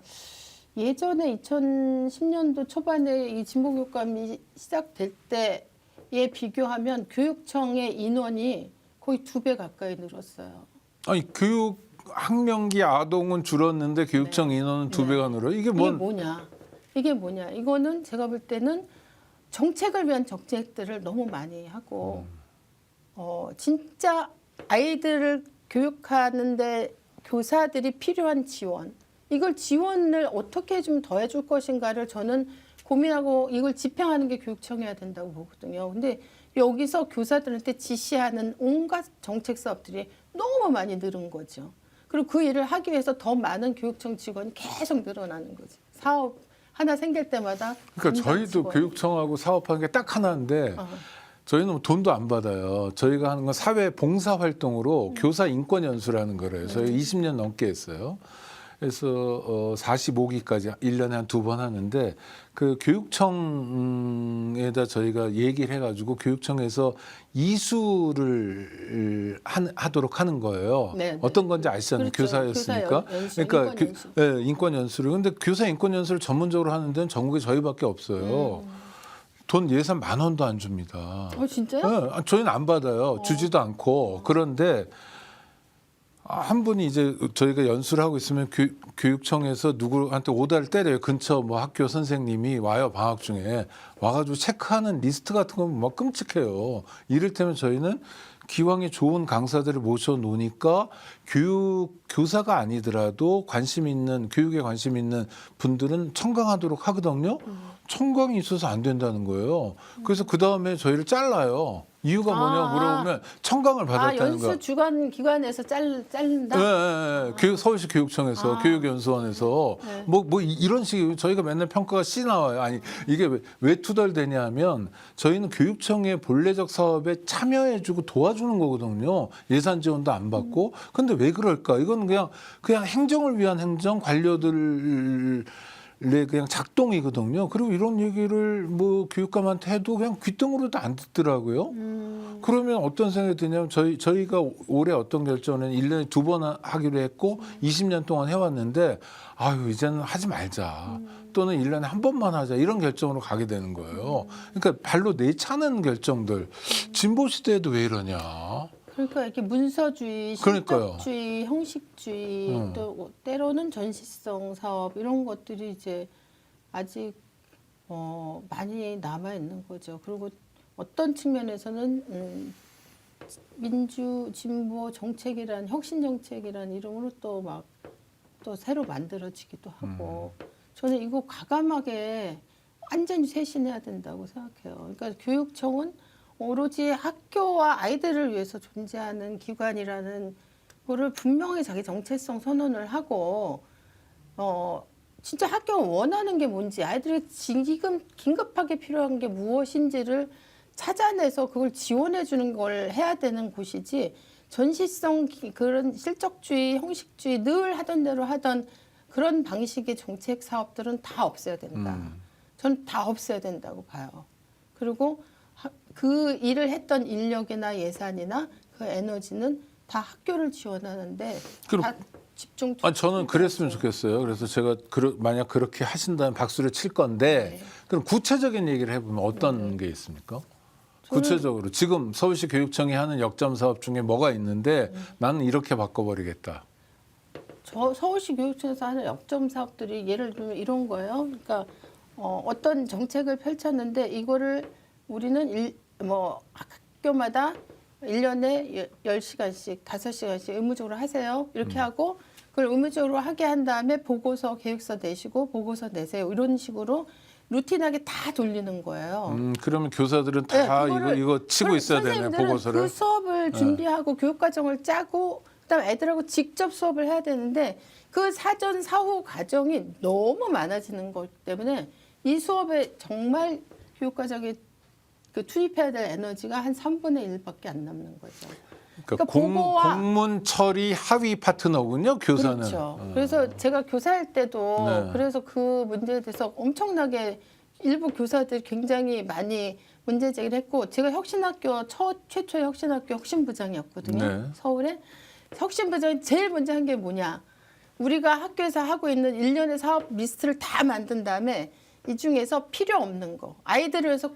예전에 2010년도 초반에 이 진보교육감이 시작될 때에 비교하면 교육청의 인원이 거의 2배 가까이 늘었어요. 아니 교육 학령기 아동은 줄었는데 교육청 인원은 2배가 늘어. 이게 뭐냐? 이게 뭐냐? 이거는 제가 볼 때는 정책을 위한 정책들을 너무 많이 하고 진짜 아이들을 교육하는데 교사들이 필요한 이걸 지원을 어떻게 좀 더 해줄 것인가를 저는 고민하고 이걸 집행하는 게 교육청이어야 된다고 보거든요. 근데 여기서 교사들한테 지시하는 온갖 정책 사업들이 너무 많이 늘은 거죠. 그리고 그 일을 하기 위해서 더 많은 교육청 직원이 계속 늘어나는 거죠. 사업 하나 생길 때마다. 그러니까 저희도 직원. 교육청하고 사업하는 게 딱 하나인데 저희는 돈도 안 받아요. 저희가 하는 건 사회 봉사 활동으로 교사 인권 연수라는 거래요. 저희 20년 넘게 했어요. 그래서 45기까지 1년에 한 2번 하는데 그 교육청에다 저희가 얘기를 해가지고 교육청에서 이수를 하도록 하는 거예요. 네, 어떤 건지 아시잖아요. 그렇죠. 교사였으니까. 교사 연수, 그러니까 인권 연수. 인권 연수를. 근데 교사 인권 연수를 전문적으로 하는 데는 전국에 저희밖에 없어요. 돈 예산 10,000원도 안 줍니다. 진짜요? 네, 저희는 안 받아요. 주지도 않고. 그런데 한 분이 이제 저희가 연수를 하고 있으면 교육청에서 누구한테 오다를 때려요. 근처 뭐 학교 선생님이 와요. 방학 중에. 와가지고 체크하는 리스트 같은 건 막 끔찍해요. 이를테면 저희는 기왕에 좋은 강사들을 모셔놓으니까 교사가 아니더라도 교육에 관심 있는 분들은 청강하도록 하거든요. 청강이 있어서 안 된다는 거예요. 그래서 그 다음에 저희를 잘라요. 이유가 뭐냐고 물어보면 청강을 받았다는 거야. 연수 주관 기관에서 자른다? 네. 서울시 교육청에서 교육연수원에서 네. 뭐 이런 식의 저희가 맨날 평가가 C 나와요. 아니 이게 왜 투덜대냐면 저희는 교육청의 본래적 사업에 참여해주고 도와주는 거거든요. 예산 지원도 안 받고. 근데 왜 그럴까? 이건 그냥 행정을 위한 행정 관료들 그냥 작동이거든요. 그리고 이런 얘기를 뭐 교육감한테 해도 그냥 귓등으로도 안 듣더라고요. 그러면 어떤 생각이 드냐면 저희가 올해 어떤 결정은 1년에 2번 하기로 했고 20년 동안 해왔는데 아유 이제는 하지 말자. 또는 1년에 한 번만 하자. 이런 결정으로 가게 되는 거예요. 그러니까 발로 내차는 결정들. 진보 시대에도 왜 이러냐. 그러니까 이렇게 문서주의, 그러니까요. 실적주의, 형식주의, 또 때로는 전시성 사업 이런 것들이 이제 아직 많이 남아 있는 거죠. 그리고 어떤 측면에서는 민주 진보 정책이란 혁신 정책이란 이름으로 또 새로 만들어지기도 하고 저는 이거 과감하게 완전히 쇄신해야 된다고 생각해요. 그러니까 교육청은 오로지 학교와 아이들을 위해서 존재하는 기관이라는 거를 분명히 자기 정체성 선언을 하고 진짜 학교가 원하는 게 뭔지 아이들이 지금 긴급하게 필요한 게 무엇인지를 찾아내서 그걸 지원해 주는 걸 해야 되는 곳이지 전시성 그런 실적주의, 형식주의 늘 하던 대로 하던 그런 방식의 정책 사업들은 다 없애야 된다. 저는 다 없애야 된다고 봐요. 그리고 그 일을 했던 인력이나 예산이나 그 에너지는 다 학교를 지원하는데 집중. 저는 그랬으면 좋겠어요. 그래서 제가 만약 그렇게 하신다면 박수를 칠 건데 네. 그럼 구체적인 얘기를 해보면 어떤 게 있습니까? 구체적으로 지금 서울시 교육청이 하는 역점 사업 중에 뭐가 있는데 나는 이렇게 바꿔버리겠다. 저 서울시 교육청에서 하는 역점 사업들이 예를 들면 이런 거예요. 그러니까 어떤 정책을 펼쳤는데 이거를 우리는 학교마다 1년에 10시간씩, 5시간씩 의무적으로 하세요. 이렇게 하고 그걸 의무적으로 하게 한 다음에 보고서, 계획서 내시고 보고서 내세요. 이런 식으로 루틴하게 다 돌리는 거예요. 그러면 교사들은 다 그거를 이거 치고 있어야 되네, 선생님들은 보고서를. 그 수업을 준비하고 교육과정을 짜고 그다음 애들하고 직접 수업을 해야 되는데 그 사전 사후 과정이 너무 많아지는 것 때문에 이 수업에 정말 교육과정에 투입해야 될 에너지가 한 3분의 1밖에 안 남는 거죠. 그러니까 공문 처리 하위 파트너군요, 교사는. 그렇죠. 그래서 제가 교사할 때도 네. 그래서 그 문제에 대해서 엄청나게 일부 교사들 굉장히 많이 문제 제기를 했고 제가 혁신학교 최초의 혁신학교 혁신부장이었거든요. 네. 서울에. 혁신부장이 제일 먼저 한 게 뭐냐. 우리가 학교에서 하고 있는 일련의 사업 리스트를 다 만든 다음에 이 중에서 필요 없는 거. 아이들을 위해서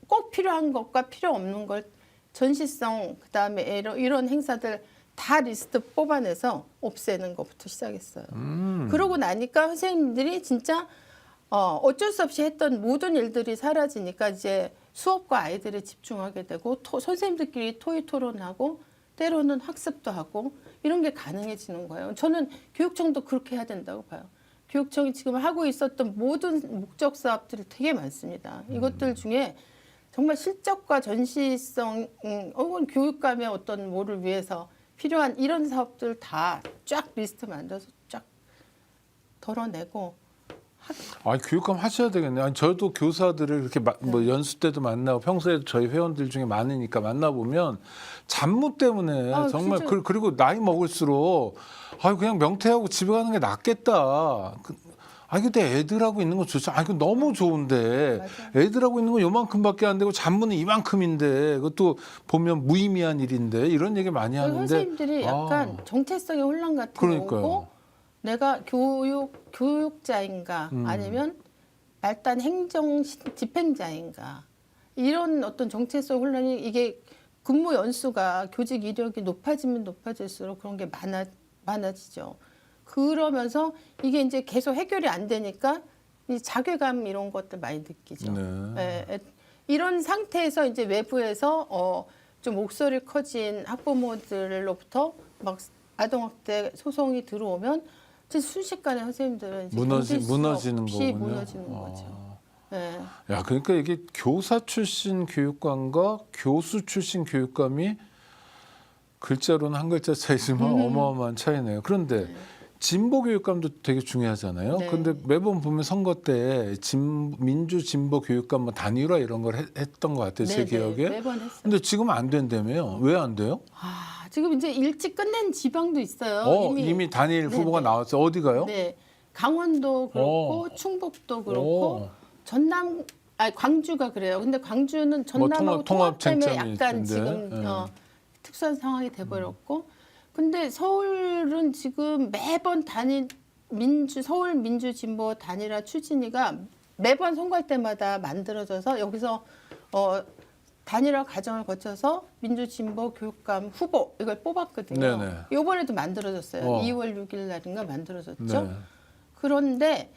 꼭 필요한 것과 필요 없는 걸 전시성 그다음에 이런 행사들 다 리스트 뽑아내서 없애는 것부터 시작했어요. 그러고 나니까 선생님들이 진짜 어쩔 수 없이 했던 모든 일들이 사라지니까 이제 수업과 아이들에 집중하게 되고 선생님들끼리 토의 토론하고 때로는 학습도 하고 이런 게 가능해지는 거예요. 저는 교육청도 그렇게 해야 된다고 봐요. 교육청이 지금 하고 있었던 모든 목적 사업들이 되게 많습니다. 이것들 중에 정말 실적과 전시성 혹은 교육감의 어떤 뭐를 위해서 필요한 이런 사업들 다 쫙 리스트 만들어서 쫙 덜어내고 교육감 하셔야 되겠네요. 아니, 저도 교사들을 이렇게 뭐 연수 때도 만나고 평소에도 저희 회원들 중에 많으니까 만나보면 잡무 때문에 정말 진짜. 그리고 나이 먹을수록 그냥 명퇴하고 집에 가는 게 낫겠다. 근데 애들하고 있는 거 좋죠. 이거 너무 좋은데 맞아. 애들하고 있는 거 요만큼밖에 안 되고 잡무는 이만큼인데 그것도 보면 무의미한 일인데 이런 얘기 많이 하는데 선생님들이 약간 정체성의 혼란 같은 게 그러니까요. 오고 내가 교육자인가 아니면 말단 행정 집행자인가 이런 어떤 정체성 혼란이 이게 근무 연수가 교직 이력이 높아지면 높아질수록 그런 게 많아지죠. 그러면서 이게 이제 계속 해결이 안 되니까 이 자괴감 이런 것들 많이 느끼죠. 네. 이런 상태에서 이제 외부에서 좀 목소리 커진 학부모들로부터 막 아동학대 소송이 들어오면 이제 순식간에 선생님들은 이제 무너지는 거군요. 무너지는 거죠. 네. 그러니까 이게 교사 출신 교육감과 교수 출신 교육감이 글자로는 한 글자 차이지만 어마어마한 차이네요. 그런데 진보 교육감도 되게 중요하잖아요. 네. 근데 매번 보면 선거 때 민주 진보 교육감 뭐 단일화 이런 걸 했던 것 같아요. 제 기억에. 매번 했어요. 근데 지금 안 된다며요. 왜 안 돼요? 지금 이제 일찍 끝낸 지방도 있어요. 이미 단일 후보가 나왔어요. 어디가요? 네, 강원도 그렇고 충북도 그렇고 전남, 광주가 그래요. 근데 광주는 전남하고 통합 때문에 쟁점이 약간 있던데. 지금 특수한 상황이 돼버렸고, 근데 서울은 지금 매번 서울 민주진보 단일화 추진위가 매번 선거할 때마다 만들어져서 여기서 단일화 과정을 거쳐서 민주진보 교육감 후보 이걸 뽑았거든요. 네네. 이번에도 만들어졌어요. 2월 6일 날인가 만들어졌죠. 네. 그런데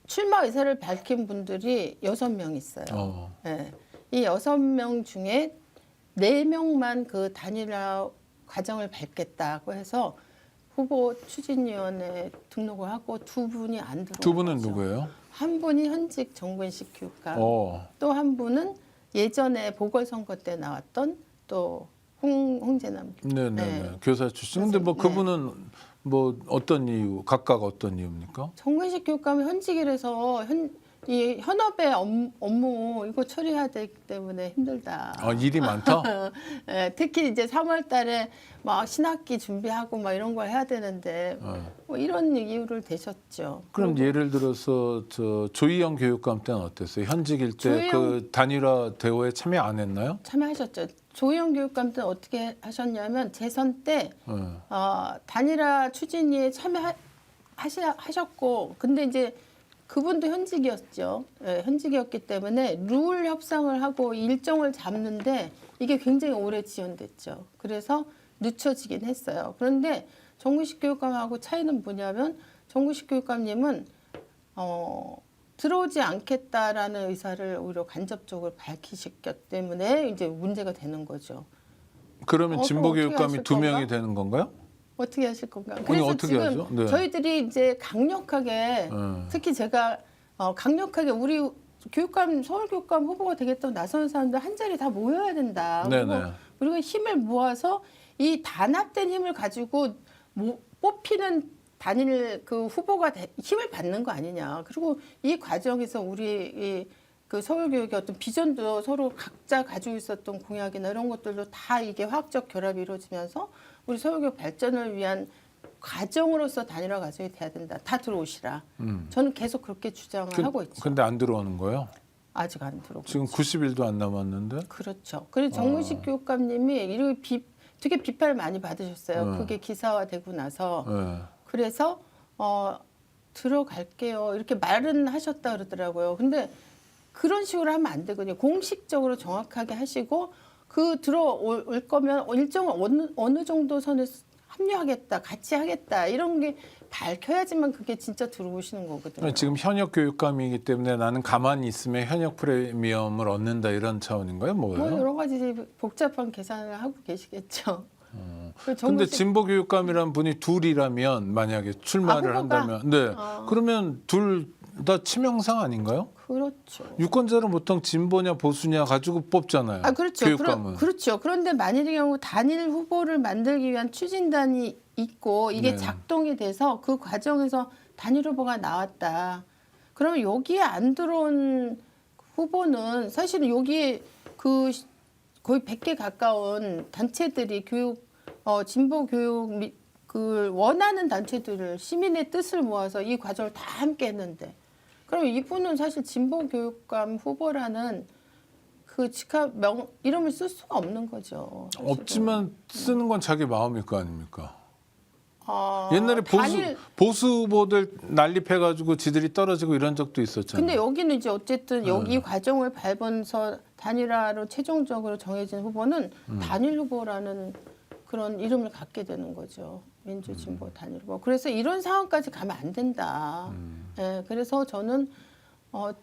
출마 의사를 밝힌 분들이 6명 있어요. 네. 이 6명 중에 4명만 그 단일화 과정을 밟겠다고 해서 후보 추진위원회에 등록을 하고 2분이 안 들어온 두 분은 거죠. 누구예요? 한 분이 현직 정근식 교육감, 또 한 분은 예전에 보궐선거 때 나왔던 또 홍재남. 네네. 교사 출신. 근데 뭐 그분은 뭐 어떤 이유, 각각 어떤 이유입니까? 정근식 교육감은 현직이라서 이 현업의 업무 이거 처리해야 되기 때문에 힘들다. 일이 많다? 네, 특히 이제 3월달에 막 신학기 준비하고 막 이런 걸 해야 되는데 뭐 이런 이유를 대셨죠. 그럼 예를 들어서 조희영 교육감 때는 어땠어요? 현직일 때 그 단일화 대우에 참여 안 했나요? 참여하셨죠. 조희영 교육감도 어떻게 하셨냐면 재선 때 네. 단일화 추진위에 참여하셨고 근데 이제 그분도 현직이었죠. 예, 현직이었기 때문에 룰 협상을 하고 일정을 잡는데 이게 굉장히 오래 지연됐죠. 그래서 늦춰지긴 했어요. 그런데 정구식 교육감하고 차이는 뭐냐면 정구식 교육감님은 들어오지 않겠다라는 의사를 오히려 간접적으로 밝히셨기 때문에 이제 문제가 되는 거죠. 그러면 진보 어떻게 교육감이 하실 2명이 건가? 되는 건가요? 어떻게 하실 건가? 아니, 그래서 어떻게 지금 하죠? 네. 저희들이 이제 강력하게 특히 제가 강력하게 우리 교육감 서울 교육감 후보가 되겠다고 나서는 사람들 한 자리 다 모여야 된다. 네네. 그리고 힘을 모아서 이 단합된 힘을 가지고 뽑히는 단일 그 후보가 힘을 받는 거 아니냐. 그리고 이 과정에서 우리 그 서울교육의 어떤 비전도 서로 각자 가지고 있었던 공약이나 이런 것들도 다 이게 화학적 결합이 이루어지면서 우리 서울교육 발전을 위한 과정으로서 단일화 과정이 돼야 된다. 다 들어오시라. 저는 계속 그렇게 주장을 하고 있죠. 근데 안 들어오는 거예요? 아직 안 들어오고 지금 있죠. 90일도 안 남았는데? 그렇죠. 그리고 정문식 교육감님이 이렇게 되게 비판을 많이 받으셨어요. 네. 그게 기사화되고 나서. 네. 그래서 들어갈게요. 이렇게 말은 하셨다 그러더라고요. 근데 그런 식으로 하면 안 되거든요. 공식적으로 정확하게 하시고 그 들어올 거면 일정을 어느 정도 선에 합류하겠다, 같이 하겠다 이런 게 밝혀야지만 그게 진짜 들어오시는 거거든요. 지금 현역 교육감이기 때문에 나는 가만히 있으면 현역 프리미엄을 얻는다 이런 차원인가요? 뭐예요? 뭐 여러 가지 복잡한 계산을 하고 계시겠죠. 근데 진보 교육감이란 분이 둘이라면 만약에 출마를 후보가? 한다면 네. 그러면 둘 다 치명상 아닌가요? 그렇죠. 유권자는 보통 진보냐 보수냐 가지고 뽑잖아요. 그렇죠. 교육감은. 그렇죠. 그런데 만일의 경우 단일 후보를 만들기 위한 추진단이 있고 이게 네. 작동이 돼서 그 과정에서 단일 후보가 나왔다. 그러면 여기에 안 들어온 후보는 사실은 여기에 그 거의 100개 가까운 단체들이 진보 교육 그 원하는 단체들을 시민의 뜻을 모아서 이 과정을 다 함께 했는데 그럼 이분은 사실 진보 교육감 후보라는 그 직함 이름을 쓸 수가 없는 거죠. 사실은. 없지만 쓰는 건 자기 마음일 거 아닙니까? 아, 옛날에 보수 후보들 난립해가지고 지들이 떨어지고 이런 적도 있었잖아요. 근데 여기는 이제 어쨌든 여기 과정을 밟으면서 단일화로 최종적으로 정해진 후보는 단일 후보라는 그런 이름을 갖게 되는 거죠. 민주진보 단일 후보. 그래서 이런 상황까지 가면 안 된다. 예, 그래서 저는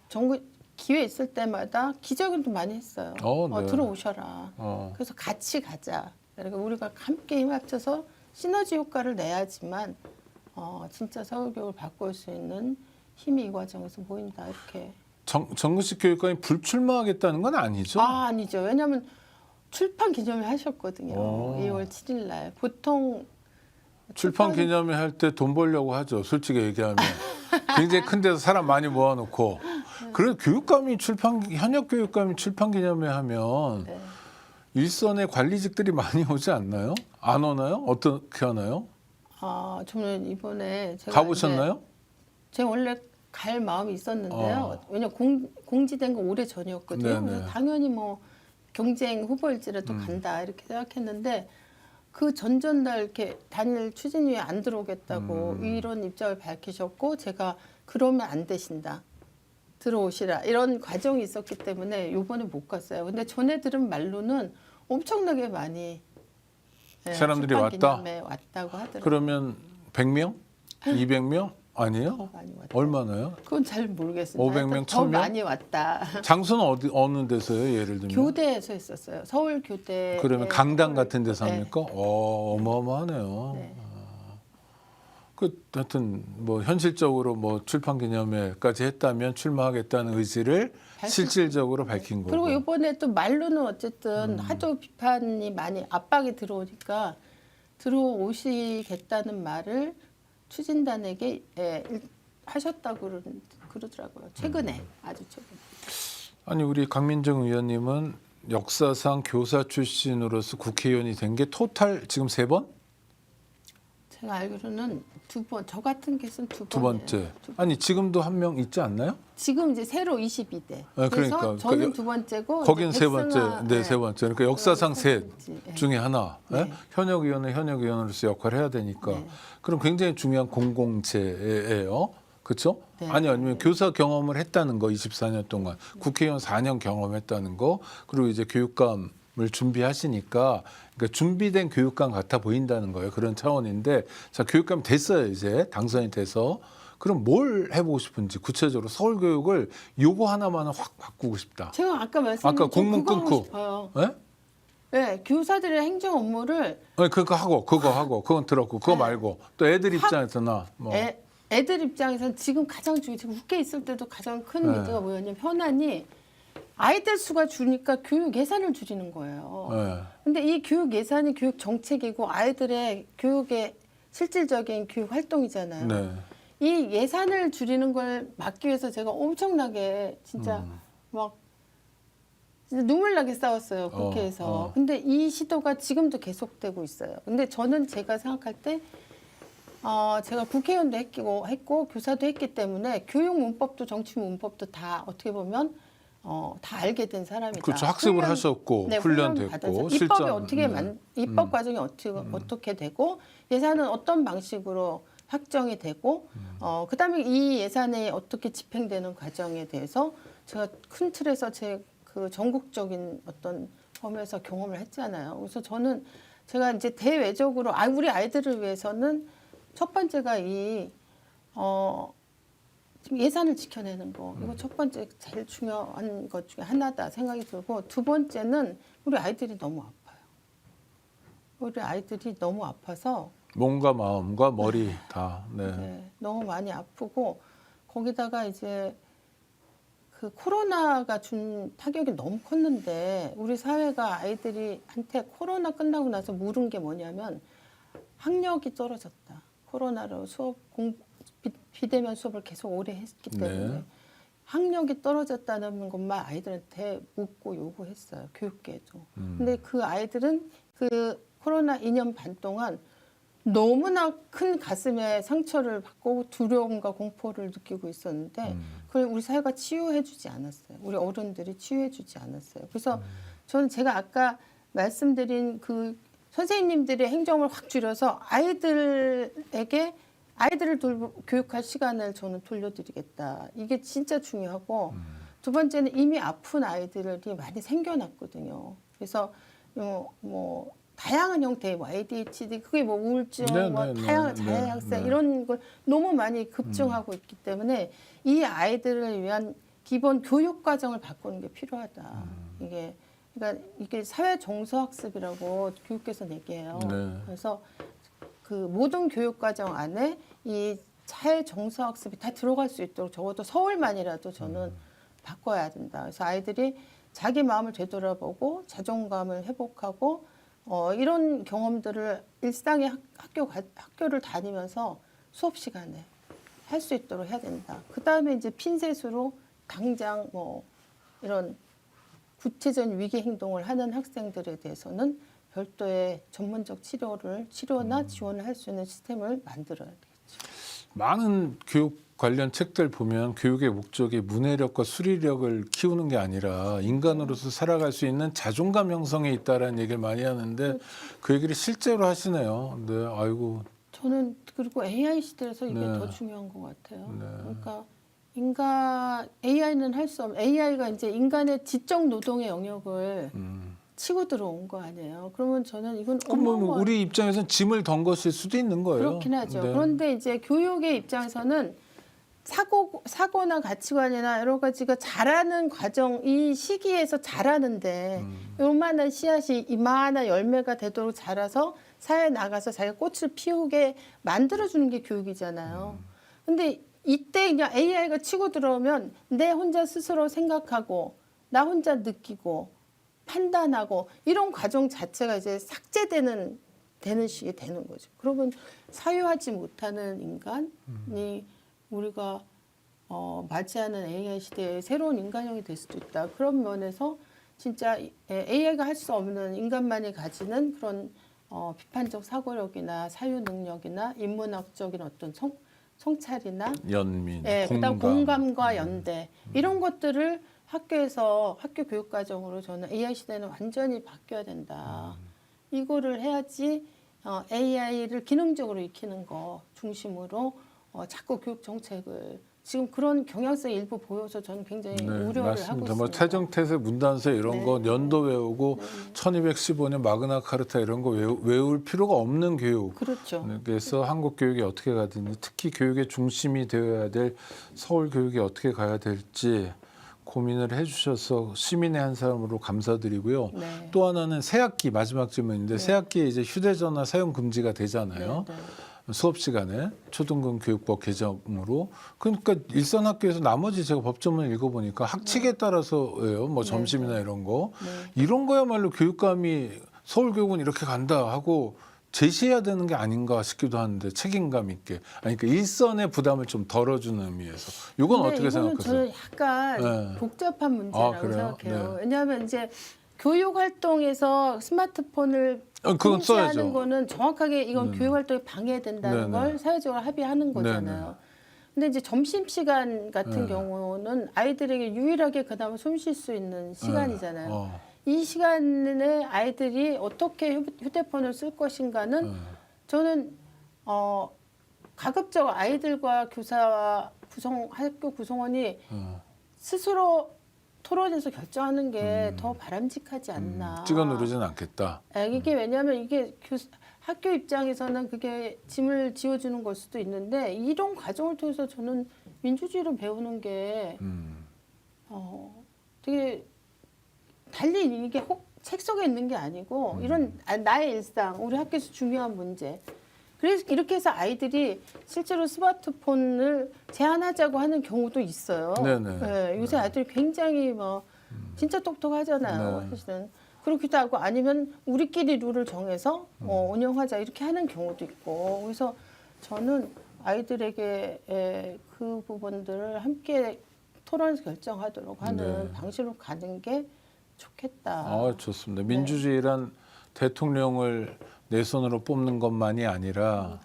정부 기회 있을 때마다 기자회견도 많이 했어요. 네. 들어오셔라. 그래서 같이 가자. 그러니까 우리가 함께 힘 합쳐서 시너지 효과를 내야지만 진짜 서울교육을 바꿀 수 있는 힘이 이 과정에서 보인다. 이렇게. 정근식 교육감이 불출마하겠다는 건 아니죠? 아니죠. 왜냐하면 출판 기념회 하셨거든요. 2월 7일 날. 보통 출판 기념회 할 때 돈 벌려고 하죠. 솔직히 얘기하면. 굉장히 큰 데서 사람 많이 모아놓고. 그래 교육감이 현역 교육감이 출판 기념회 하면 네. 일선의 관리직들이 많이 오지 않나요? 안 오나요? 어떻게 하나요? 저는 이번에 제가 가보셨나요? 제가 원래 갈 마음이 있었는데요. 왜냐 공지된 거 오래 전이었거든요. 네네. 그래서 당연히 뭐 경쟁 후보일지라도 간다 이렇게 생각했는데 그 전날 이렇게 단일 추진위에 안 들어오겠다고 이런 입장을 밝히셨고 제가 그러면 안 되신다. 들어오시라 이런 과정이 있었기 때문에 요번에 못 갔어요. 근데 전에 들은 말로는 엄청나게 많이 사람들이 출판 왔다? 기념회에 왔다고 하더라고요. 그러면 100명? 200명? 아니에요? 더 많이 왔다. 얼마나요? 그건 잘 모르겠습니다. 500명, 더 1000명? 많이 왔다. 장소는 어느 데서요? 예를 들면? 교대에서 했었어요. 서울 교대. 그러면 강당 같은 데서 네. 합니까? 어마어마하네요. 네. 하여튼 뭐 현실적으로 뭐 출판 기념회까지 했다면 출마하겠다는 의지를 실질적으로 밝힌 거고. 그리고 이번에 또 말로는 어쨌든 하도 비판이 많이 압박이 들어오니까 들어오시겠다는 말을 추진단에게 하셨다고 그러더라고요. 최근에 아주 최근에. 아니 우리 강민정 의원님은 역사상 교사 출신으로서 국회의원이 된 게 토탈 지금 3번? 제가 알기로는 저 같은 케이스는 두 두 번이에요. 번째. 아니 지금도 한 명 있지 않나요? 지금 이제 새로 22대. 네, 그래서 그러니까. 저는 그러니까 두 번째고 거긴 이제 세 번째, 백승아, 네, 세 번째. 그러니까 역사상 셋 네. 중에 하나. 예? 네. 현역위원으로서 역할을 해야 되니까. 네. 그럼 굉장히 중요한 공공체예요. 그렇죠? 네. 아니면 교사 경험을 했다는 거 24년 동안 국회의원 4년 경험했다는 거 그리고 이제 교육감을 준비하시니까 그러니까 준비된 교육감 같아 보인다는 거예요. 그런 차원인데 자 교육감 됐어요 이제 당선이 돼서 그럼 뭘 해보고 싶은지 구체적으로 서울 교육을 요거 하나만은 확 바꾸고 싶다. 제가 아까 말씀드린 아까 공문 그거 하고 끊고. 싶어요. 예? 네, 교사들의 행정 업무를 그거 하고 그건 들었고 그거 네. 말고 또 애들 확- 입장에서나 뭐 애들 입장에서는 지금 가장 중요해. 지금 국회에 있을 때도 가장 큰 네. 문제가 뭐였냐면 현안이 아이들 수가 줄니까 교육 예산을 줄이는 거예요. 예. 근데 이 교육 예산이 교육 정책이고 아이들의 교육의 실질적인 교육 활동이잖아요. 네. 이 예산을 줄이는 걸 막기 위해서 제가 엄청나게 진짜 막 진짜 눈물 나게 싸웠어요 국회에서. 근데 이 시도가 지금도 계속되고 있어요. 근데 저는 제가 생각할 때 제가 국회의원도 했고 교사도 했기 때문에 교육 문법도 정치 문법도 다 어떻게 보면 다 알게 된 사람이다. 그렇죠. 학습을 하셨고 네, 훈련됐고 받아서 실전 입법이 어떻게 입법 과정이 어떻게 되고 예산은 어떤 방식으로 확정이 되고 그다음에 이 예산이 어떻게 집행되는 과정에 대해서 제가 큰 틀에서 제 그 전국적인 어떤 범위에서 경험을 했잖아요. 그래서 제가 이제 대외적으로 우리 아이들을 위해서는 첫 번째가 지금 예산을 지켜내는 거 이거 첫 번째 제일 중요한 것 중에 하나다 생각이 들고 두 번째는 우리 아이들이 너무 아파요. 우리 아이들이 너무 아파서 몸과 마음과 머리 다. 네. 네, 너무 많이 아프고 거기다가 이제 그 코로나가 준 타격이 너무 컸는데 우리 사회가 아이들한테 코로나 끝나고 나서 물은 게 뭐냐면 학력이 떨어졌다. 코로나로 비대면 수업을 계속 오래 했기 때문에 네. 학력이 떨어졌다는 것만 아이들한테 묻고 요구했어요. 교육계도. 근데 그 아이들은 그 코로나 2년 반 동안 너무나 큰 가슴에 상처를 받고 두려움과 공포를 느끼고 있었는데 그걸 우리 사회가 치유해주지 않았어요. 우리 어른들이 치유해주지 않았어요. 그래서 저는 제가 아까 말씀드린 그 선생님들의 행정을 확 줄여서 아이들에게 아이들을 교육할 시간을 저는 돌려드리겠다. 이게 진짜 중요하고 두 번째는 이미 아픈 아이들이 많이 생겨났거든요. 그래서 뭐 다양한 형태의 뭐 ADHD, 그게 뭐 우울증, 뭐 다양한 자해학생 이런 걸 너무 많이 급증하고 있기 때문에 이 아이들을 위한 기본 교육 과정을 바꾸는 게 필요하다. 이게 사회 정서 학습이라고 교육계에서 얘기해요. 네. 그래서 그 모든 교육 과정 안에 이 사회 정서 학습이 다 들어갈 수 있도록 적어도 서울만이라도 저는 바꿔야 된다. 그래서 아이들이 자기 마음을 되돌아보고 자존감을 회복하고 이런 경험들을 일상의 학교를 다니면서 수업 시간에 할 수 있도록 해야 된다. 그 다음에 이제 핀셋으로 당장 뭐 이런 구체적인 위기 행동을 하는 학생들에 대해서는 별도의 전문적 치료나 지원을 할 수 있는 시스템을 만들어야 되겠죠. 많은 교육 관련 책들 보면 교육의 목적이 문해력과 수리력을 키우는 게 아니라 인간으로서 살아갈 수 있는 자존감 형성에 있다라는 얘기를 많이 하는데 그 얘기를 실제로 하시네요. 네, 아이고. 저는 그리고 AI 시대에서 이게 네. 더 중요한 것 같아요. 네. 그러니까 AI는 할 수 없는 AI가 이제 인간의 지적 노동의 영역을 치고 들어온 거 아니에요. 그러면 저는 이건 그럼 뭐 우리 입장에서는 짐을 던 것일 수도 있는 거예요. 그렇긴 하죠. 네. 그런데 이제 교육의 입장에서는 사고나 가치관이나 여러 가지가 자라는 과정, 이 시기에서 자라는데 요만한 씨앗이 이만한 열매가 되도록 자라서 사회에 나가서 자기가 꽃을 피우게 만들어주는 게 교육이잖아요. 근데 이때 그냥 AI가 치고 들어오면 내 혼자 스스로 생각하고 나 혼자 느끼고 판단하고 이런 과정 자체가 이제 삭제되는 시기에 되는 거죠. 그러면 사유하지 못하는 인간이 우리가 맞이하는 AI 시대의 새로운 인간형이 될 수도 있다. 그런 면에서 진짜 AI가 할 수 없는 인간만이 가지는 그런 비판적 사고력이나 사유 능력이나 인문학적인 어떤 성찰이나 연민, 예, 그다음 공감. 공감과 연대 이런 것들을 학교에서 학교 교육 과정으로 저는 AI 시대는 완전히 바뀌어야 된다. 이거를 해야지 AI를 기능적으로 익히는 거 중심으로 자꾸 교육 정책을 지금 그런 경향성이 일부 보여서 저는 굉장히 우려를 하고 맞습니다. 있습니다. 뭐 태정태세 문단세 이런 네. 거 연도 외우고 1215년 마그나 카르타 이런 거 외울 필요가 없는 교육. 그렇죠. 그래서 한국 교육이 어떻게 가든지 특히 교육의 중심이 되어야 될 서울 교육이 어떻게 가야 될지 고민을 해주셔서 시민의 한 사람으로 감사드리고요. 네. 또 하나는 새학기 마지막 질문인데 새학기에 이제 휴대전화 사용 금지가 되잖아요. 네, 네. 수업 시간에 초등급 교육법 개정으로 그러니까 일선 학교에서 나머지 제가 법조문을 읽어보니까 학칙에 따라서예요. 뭐 점심이나 이런 거 이런 거야말로 교육감이 서울교육은 이렇게 간다 하고 제시해야 되는 게 아닌가 싶기도 하는데 책임감 있게 아니 그러니까 일선의 부담을 좀 덜어주는 의미에서 이건 근데 어떻게 이거는 생각하세요? 저는 약간 네. 복잡한 문제라고 그래요? 생각해요. 네. 왜냐하면 이제 교육 활동에서 스마트폰을 그건 금지하는 써야죠. 거는 정확하게 이건 교육 활동에 방해된다는 네네. 걸 사회적으로 합의하는 거잖아요. 근데 이제 점심 시간 같은 경우는 아이들에게 유일하게 그나마 숨 쉴 수 있는 시간이잖아요. 이 시간에 아이들이 어떻게 휴대폰을 쓸 것인가는 저는 가급적 아이들과 교사와 학교 구성원이 스스로 토론해서 결정하는 게 더 바람직하지 않나. 찍어 누르진 않겠다. 이게 왜냐하면 이게 학교 입장에서는 그게 짐을 지어주는 걸 수도 있는데 이런 과정을 통해서 저는 민주주의를 배우는 게 되게 달리 이게 책 속에 있는 게 아니고 이런 나의 일상, 우리 학교에서 중요한 문제. 그래서 이렇게 해서 아이들이 실제로 스마트폰을 제한하자고 하는 경우도 있어요. 네네. 네, 요새 아이들이 굉장히 진짜 똑똑하잖아요. 사실은. 그렇기도 하고 아니면 우리끼리 룰을 정해서 운영하자 이렇게 하는 경우도 있고. 그래서 저는 아이들에게 그 부분들을 함께 토론해서 결정하도록 하는 방식으로 가는 게 좋겠다. 좋습니다. 민주주의란 대통령을 내 손으로 뽑는 것만이 아니라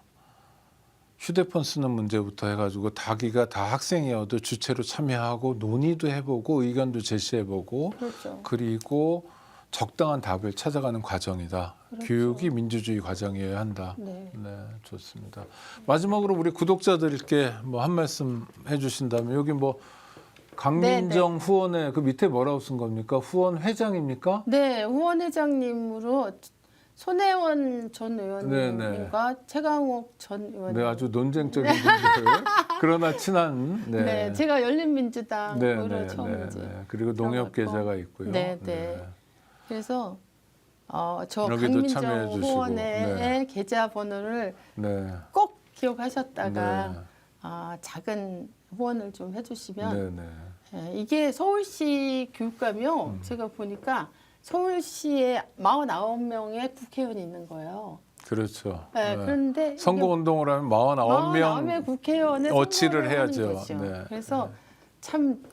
휴대폰 쓰는 문제부터 해가지고 자기가 다 학생이어도 주체로 참여하고 논의도 해보고 의견도 제시해보고 그렇죠. 그리고 적당한 답을 찾아가는 과정이다. 그렇죠. 교육이 민주주의 과정이어야 한다. 네. 좋습니다. 마지막으로 우리 구독자들께 뭐 한 말씀 해주신다면 여기 뭐 강민정 후원의 그 밑에 뭐라고 쓴 겁니까? 후원 회장입니까? 네, 후원회장님으로 손혜원 전 의원님과 최강욱 전 의원님. 네, 아주 논쟁적인 분들. 그러나 친한. 네, 제가 열린민주당으로 처음 이제. 그리고 농협 계좌가 있고요. 네. 그래서 저 여기도 참여해 강민정 주시고. 후원의 계좌 번호를 꼭 기억하셨다가 작은 후원을 좀 해주시면 이게 서울시 교육감이요. 제가 보니까 서울시에 49명의 국회의원이 있는 거예요. 그렇죠. 그런데 선거운동을 하면 49명 국회의원의 어치를 선거를 해야죠. 하는 거죠. 그래서 참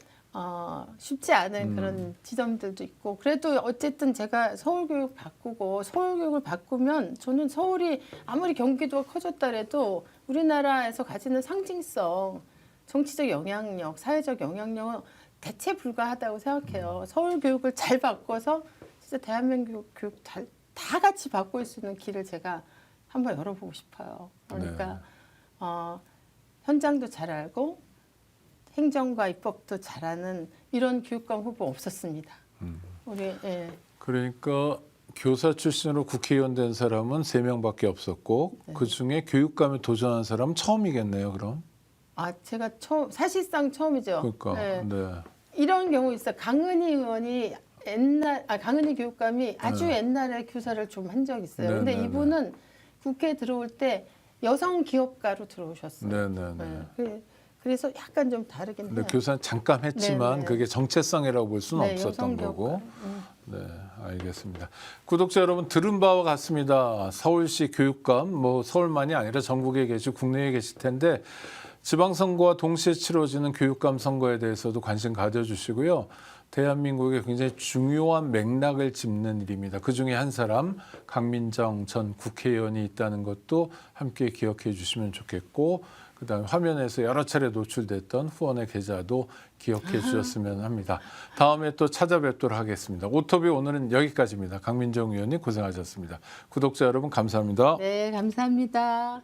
쉽지 않은 그런 지점들도 있고 그래도 어쨌든 제가 서울교육 바꾸고 서울교육을 바꾸면 저는 서울이 아무리 경기도가 커졌다 해도 우리나라에서 가지는 상징성, 정치적 영향력, 사회적 영향력은 대체 불가하다고 생각해요. 서울교육을 잘 바꿔서 진짜 대한민국 교육 다 같이 바꿀 수 있는 길을 제가 한번 열어보고 싶어요. 그러니까 현장도 잘 알고 행정과 입법도 잘하는 이런 교육감 후보 없었습니다. 그러니까 교사 출신으로 국회의원 된 사람은 3명밖에 없었고 그중에 교육감에 도전한 사람은 처음이겠네요. 그럼? 제가 사실상 처음이죠. 그러니까. 이런 경우 있어요. 강은희 의원이 강은희 교육감이 아주 옛날에 교사를 좀 한 적이 있어요. 근데 이분은 국회에 들어올 때 여성 기업가로 들어오셨어요. 그래서 약간 좀 다르긴 해요. 교사는 잠깐 했지만 그게 정체성이라고 볼 수는 없었던 거고. 알겠습니다. 구독자 여러분 들은 바와 같습니다. 서울시 교육감, 뭐 서울만이 아니라 전국에 계시고 국내에 계실 텐데 지방선거와 동시에 치러지는 교육감 선거에 대해서도 관심 가져주시고요. 대한민국의 굉장히 중요한 맥락을 짚는 일입니다. 그중에 한 사람 강민정 전 국회의원이 있다는 것도 함께 기억해 주시면 좋겠고, 그다음에 화면에서 여러 차례 노출됐던 후원의 계좌도 기억해 주셨으면 합니다. 다음에 또 찾아뵙도록 하겠습니다. 오토비 오늘은 여기까지입니다. 강민정 의원님 고생하셨습니다. 구독자 여러분 감사합니다. 네, 감사합니다.